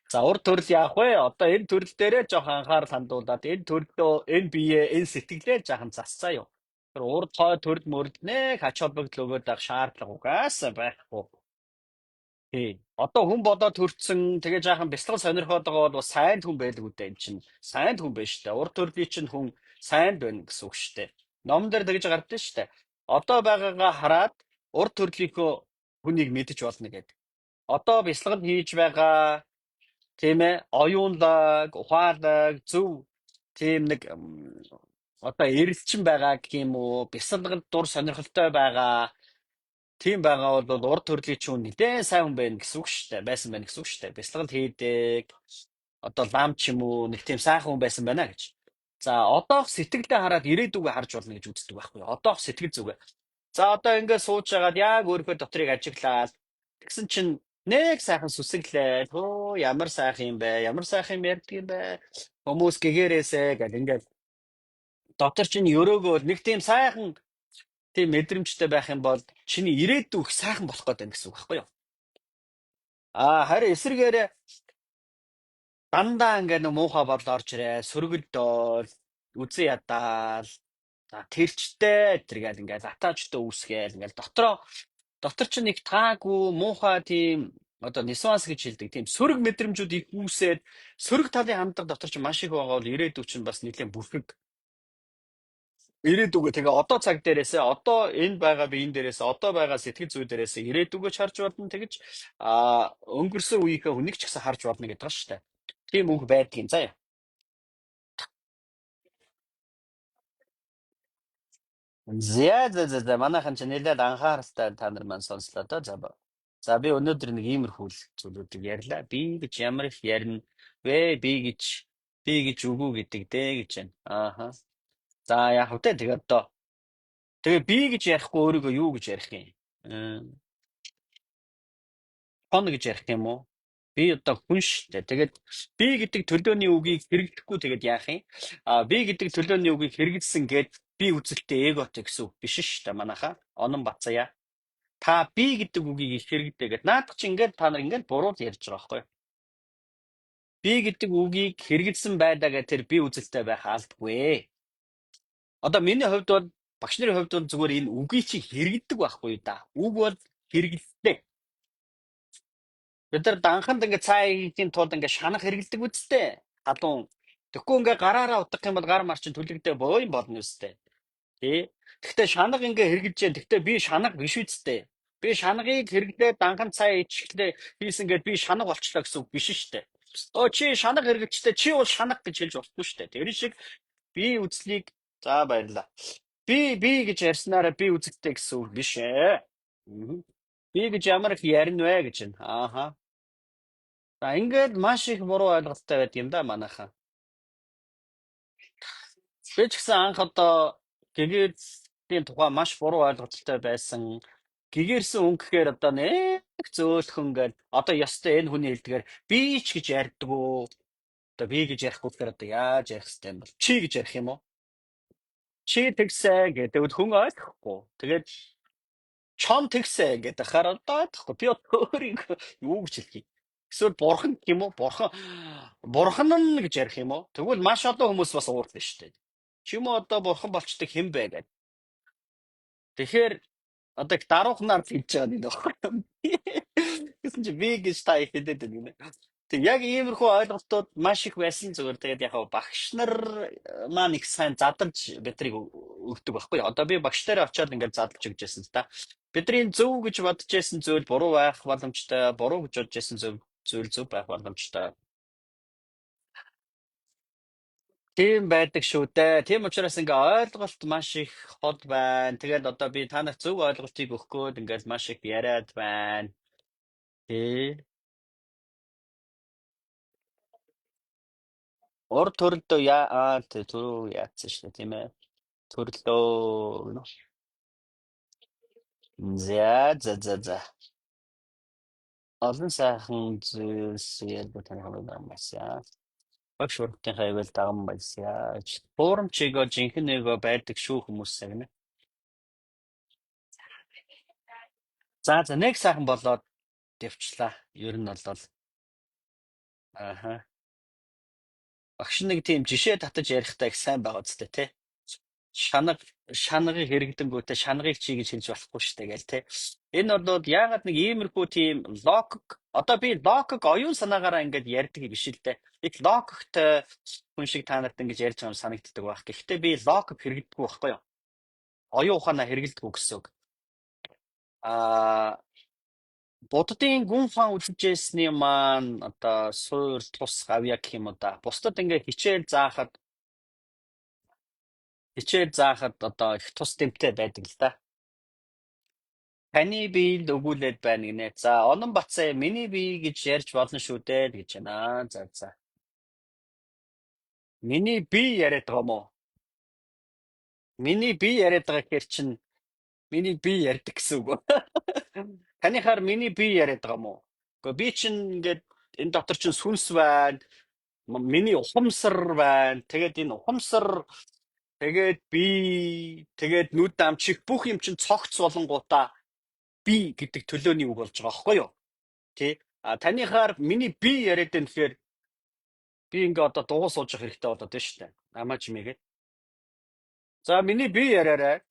За урд төрөл яах вэ? Одоо энэ төрөл дээрээ жоох анхаарал хандуулаад энэ төрлөө, энэ биеэ, энэ сэтгэлээ жаахан засцаа юу. Тэр урд хой төрөл мөрлөнэ хач холбогдол өгөөд авах шаардлага угаасаа байхгүй. Тий. Одоо хүн бодоод төрцөн тэгээ жаахан бяцлал сонирхоод байгаа бол бас сайн хүн байдаг үедээ эн чинь сайн хүн байж та. Урд төрлийн чинь хүн сайнд байна гэсэн үг шүү дээ. Номон дээр тэгж гардаг шүү дээ. Одоо байгаагаа хараад урд төрлийнхөө хүнийг мэдэж болно гэдэг. Одоо бясалгал хийж байгаа тийм ээ оюунлаг, ухаалаг, зөв тийм нэг одоо эрэлчин байгаа гэх юм уу, бясалгал дур сонирхолтой байгаа. Тийм байгаа бол урд төрлийн ч хүн нэлээд сайн хүн байна гэсэн үг шүү дээ. Байсан байна гэсэн үг шүү дээ. Бясалгал хийдэг. Одоо лам ч юм уу нэг тийм сайхан хүн байсан байна гэж. За одоох сэтгэлдээ хараад ирээдүгөө харж болно гэж үздэг байхгүй юу? Одоох сэтгэл зүгээ. За одоо ингээд сууж байгаад яг өөрийнхөө дотрыг ажиглаад тэгсэн чинь нэг сайхан сүсэглээ. Өө ямар сайхан юм бэ? Ямар сайхан юм ярьдаг юм бэ? Хүмүүс гэгээрээсэ гэл ингээд дотор чинь өрөөгөө нэг тийм сайхан тийм мэдрэмжтэй байх юм бол чиний ирээдүйг сайхан болох гэдэг гэсэн үг байхгүй юу? Харин эсрэгээрээ дандаа ингээд нэг муухай бодол орж ирээ, сөргөлдөөл, үзэн ядаал, за тэрчтэй тэргээл ингээд атаачтай үүсгээл ингээд дотор чинь нэг таагүй муухай тийм одоо нисванс гэж хэлдэг тийм сөрөг мэдрэмжүүд их үүсээд сөрөг талын хандлага дотор чинь маш их байгаа бол ирээдүйг чинь бас нэлээд бүрхэг ирээдүгөө тэгээ одоо цаг дээрээсээ одоо энэ байгаа биеийн дээрээсээ одоо байгаа сэтгэл зүй дээрээсээ ирээдүгөө харж болно тэгэж өнгөрсөн үеийнхээ хүнийг ч гэсэн харж болно гэдэг ба шүү дээ. Тийм үг байдгийн заяа. За манайхан ч нэлээд анхааралтай та нар маань сонслоо доо за. За би өнөөдөр нэг иймэрхүү зүйлүүдийг ярьлаа. Би гэж ямар их ярина вэ? Би гэж үгүй гэдэг дээ гэж байна. Ааха. За яг хөтэ тэгээ одоо тэгээ би гэж ярихгүй өөрийгөө юу гэж ярих юм? Хоног гэж ярих юм уу? Би одоо хүн шүү дээ. Тэгээд би гэдэг төлөөний үгийг хэрэглэхгүй тэгээд яах юм? Би гэдэг төлөөний үгийг хэрэгэлсэн гэд би үзэлтэй эготой гэсэн үг биш шүү дээ манайхаа. Онон бацаая. Та би гэдэг үгийг их хэрэглэдэг. Наадах чи ингээд та нар ингээд буруу ярьж байгаа байхгүй юу? Би гэдэг үгийг хэрэгэлсэн байдаагаа тэр би үзэлтэй байх албагүй. Одоо миний хувьд бол багш нарын хувьд бол зүгээр энэ үгийг чи хэрэглэдэг байхгүй юу да. Үг бол хэрэгэлдэг. Бид нар данханд ингээ цаа хийхин тулд ингээ шанах хэрэгэлдэг үсттэй. Халуун. Тэгэхгүй ингээ гараараа утгах юм бол гар марчин түлэгдээ боо юм болно үсттэй. Тий. Гэхдээ шанах ингээ хэрэгжилж जैन. Гэхдээ би шанах биш үсттэй. Би шанахыг хэрэглээ данхан цаа ичихлээ хийсэн гэд би шанах болчлоо гэсэн үг биш штэ. Чи шанах хэрэгжилжтэй чи бол шанах гэж хэлж болохгүй штэ. Тэр шиг би үзлийг за баярлаа. Би гэж ярьснараа би үзэгтэй гэсэн үг биш ээ. Би гэж ямар их ярина вэ гэж байна. Ааха. За ингээд маш их буруу ойлголттой байдаг юм да манайхаа. Би ч гэсэн анх одоо гэгэрлийн тухай маш буруу ойлголттой байсан. Гэгэрсэн хүн гэхээр одоо нэг зөөлхөн гээд одоо ёстой энэ хүний хэлдгээр би ч гэж ярьдаг уу? Одоо би гэж ярихгүй тэгэхээр одоо яаж ярих хэвтэй юм бол чи гэж ярих юм уу? Чи тэгсэ гэдэг хүн ойлгохгүй. Тэгээд чон тэгсэ гэдэг хараад таахгүй. Би өөрийг юу гэж хэлэх юм? Эсвэл бурхан гэх юм уу? Бурхан нь гэж ярих юм уу? Тэгвэл маш олон хүмүүс бас уурдсан шүү дээ. Чи юм уу одоо бурхан болчдөг хэн бэ гэдэг. Тэгэхээр одоо даруухнаар хэлж байгаа нэг нөхөр. Гэсэн чи би гэж та их хэлээд байна гинэ. Тэг яг иймэрхүү ойлголтууд маш их байсан зүгээр. Тэгээд яг багш нар маань их сайн задарч бидрийг өгдөг байхгүй. Одоо би багш нараа очиод ингээд задлж өгч байсан л та. Бидний зөв гэж бодож байсан зүйл буруу байх боломжтой, буруу гэж бодож байсан зүйл зөв байх боломжтой. Тийм байдаг шүү дээ. Тийм учраас ингээ ойлголт маш их хол байна. Тэгээд одоо би та нарт зөв ойлголтыг өгөх гээд ингээд маш их яриад байна. Тий. Урд төрөлдөө түрүү яатсан шүү дээ тийм ээ. Төрлөө. За. Олон сайхан зүйлс ярьж тань хамаасан. Багш уртын хайвал даган байсаа. Форумчиго жинхэнэ нэго байдаг шүү хүмүүсээ гэнэ. За нэг сайхан болоод дэвчлээ. Ер нь бол ааха. Багш нэг тийм жишээ татаж ярихтай их сайн байгаа үстэй те. Шанагыг хэрэгдэнгүүтээ шанагыг чи гэж хэлж болохгүй штэ гээл те. Энэ бол яагаад нэг иймэрхүү тийм логик одоо би логик оюун санаагаараа ингээд ярьдаг биш л дээ. Их логиктэй хүн шиг та нарт ингэж ярьж байгаа юм санагддаг байх. Гэхдээ би логик хэрэглэдэг байхгүй юу? Оюун ухаанаа хэрэглэдэг гэсэн үг. Буддын гүн хаан үзэжсэний маань одоо суур тус гавья гэх юм уу да. Бусдад ингээд хичээл заахад одоо их тус дэмтэй байдаг л да. Таны биед өгүүлээд байна гинэ. За, Онон Бацаа миний бие гэж ярьж болно шүү дээ гэж байна. За. Миний бие яриад байгаа юм уу? Миний бие яриад байгаа гэхэр чинь миний бие ярьдаг гэсэн үг. Танихаар миний бие яриад байгаа юм уу? Гэхдээ би чинь ингээд энэ дотор чинь сүнс байна. Миний ухамсар байна. Тэгээд энэ ухамсар тэгээд би тэгээд нүд амчих бүх юм чинь цогц болонгуудаа би гэдэг төлөөний үг болж байгаа байхгүй юу? Тий. Танихаар миний би яриад байна гэхээр би ингээ одоо дугуй сууж явах хэрэгтэй болоод байна шүү дээ. Намаа чимээгээ. За миний би яриарай.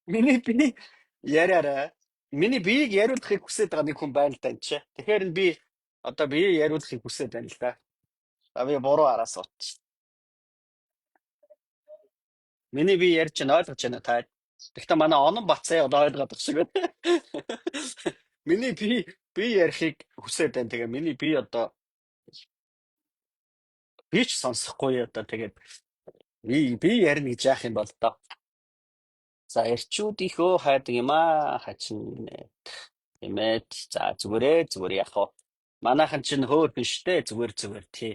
Миний би яриарай. Миний биеийг яриулахыг хүсэж байгаа нэг хүн байна л да энэ чи. Тэгэхээр би одоо биеийг яриулахыг хүсэж байна л да. Би буруу араас сууч. Миний би ярьж байна ойлгож байна та. Гэхдээ манай Онон Бацаа одоо ойлгоод байгаа шиг байна. Миний би ярихыг хүсэж байна. Тэгээ миний би одоо би ч сонсохгүй одоо тэгээд би ярина гэж яах юм бол доо. За эрчүүдийнхөө хайдаг юм аа хачин эмэт за зүгээр яах вэ? Манайхан чинь хөөр биш дээ зүгээр тий.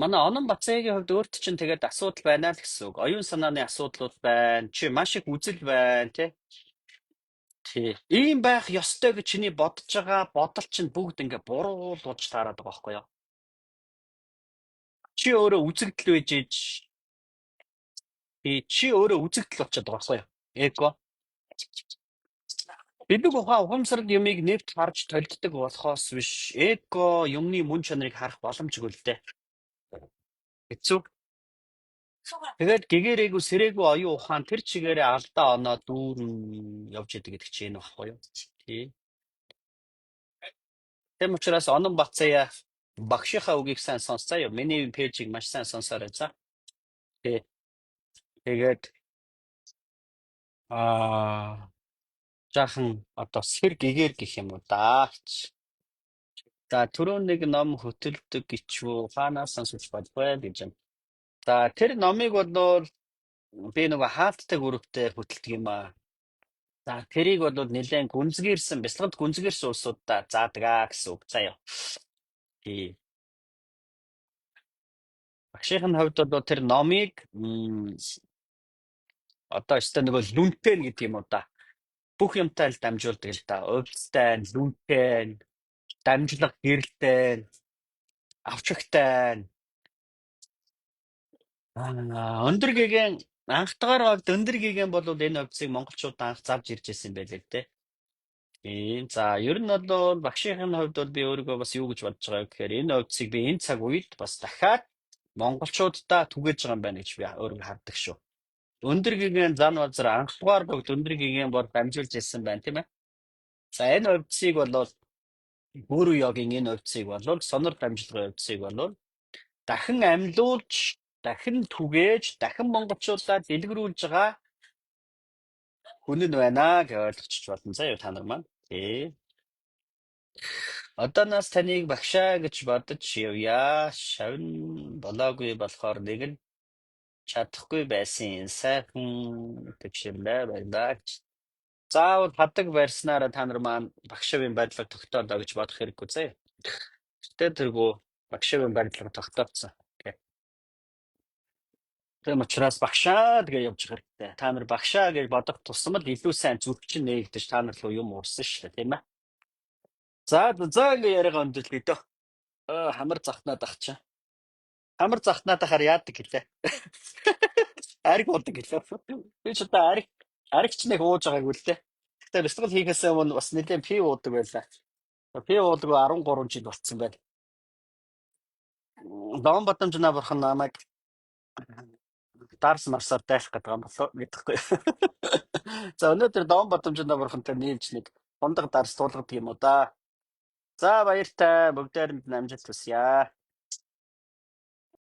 Манай Онон Бацаагийн хувьд өөрт чинь тэгээд асуудал байна л гэсэн үг. Оюун санааны асуудлууд байна. Чи маш их үзэл байна тий. Ийм байх ёстой гэж чиний бодож байгаа бодол чинь бүгд ингээ буруу болж таарад байгаа байхгүй юу? Чи өөрөө үзэгдэл байж иж чи өөрөө үзэгдэл болчиход байгаа байхгүй юу? Эго. Бидэг ухаан ухамсарт юмыг нэвт харж толддог болохоос биш эго юмны мөн чанарыг харах боломжгүй л дээ. Хэцүү. Тэгээд гэгэрээгүй сэрээгүй оюун ухаан тэр чигээрээ алдаа оноо дүүрэн явж идэг гэдэг чинь энэ багхгүй юу? Тий. Тэм учраас Онон Бацаа багшийнхаа үгийг сайн сонсцоо. Миний пэйжийг маш сайн сонсоорой за. Тий. Тэгээд жаахан одоо сэр гэгээр гэх юм уу да. За түрүүн нэг ном хөтөлдөг гिचвүү хаанаас сонсож болов гэж юм. За тэр номыг бол би нөгөө хаалттай групптэй хөтэлдэг юм аа. За тэрийг бол нэлээд гүнзгийрсэн бяцлагд гүнзгийрсэн улсуудаа заадаг гэсэн үг заяа. Тий. Багшийн хувьд бол тэр номыг одоо өстой нөгөө лүнтэн гэдэг юм уу да. Бүх юмтай л дамжуулдаг л да. Увдтай, лүнтэн, дамжлага гэрэлтэй, авчигтай. Өндөр гэгээн анхдгаар багт өндөр гэгээн бол энэ хувьцыг монголчууд анх зарж ирж ирсэн байлээ л дээ. Тийм. За ер нь бол багшийн хувьд бол би өөрийгөө бас юу гэж бодож байгаа гэхээр энэ хувьцыг би энэ цаг үед бас дахиад монголчуудаа түгээж байгаа юм байна гэж би өөрийгөө хардаг шүү. Өндөр гэгээн зан базар анхдгаар багт өндөр гэгээн бол дамжуулж ирсэн байна тийм ээ. За энэ хувьцыг бол гүрүү йогийн энэ хувьцыг бол сонор дамжлагын хувьцыг бол дахин амьлуулж дахин түгээж дахин монголчуудаа дэлгэрүүлж байгаа хүн нь байна гэж ойлгочих болно заяа та нар маань. Тий. Одоо нас таныг багшаа гэж бодож явъя. Шавн болоогүй болохоор нэг нь чадахгүй байсан сайхан тэгшэрнэ байна. Заавал хадаг барьснараа та нар маань багшийн байдлыг тогтоолоо гэж бодох хэрэггүй заяа. Гэтэ тэргүү багшийн байдлыг тогтооцсон. Тийм учраас багшаа тэгээ явж байгаа хэрэгтэй. Та нар багшаа гэж бодох тусам л илүү сайн зүрхчин нээгдэж та нар руу юм уурсан шүү дээ, тийм ээ. За ингээ яриага өндөрлөе дөө. Хамар захнаад ах чаа. Хамар захнаад ахаар яадаг гэлээ. Ариг болдог гэлээ. Би ч одоо аригч нэг ууж байгаагүй л дээ. Гэтэ бэлтгэл хийхээс өмнө бас нэлээд пи уудаг байлаа. Пи уудаг 13 жил болцсон байна. Дон Батамжнаа бурхан намайг Дарс марсаар дайлах гэдэг юм болоо гэдэггүй. За өнөөдөр Дон Бодомжиндаа бурхантай нийлж нэг хундаг дарс туулгадаг юм уу да. За баяртай бүгдээрэнд амжилт хүсье.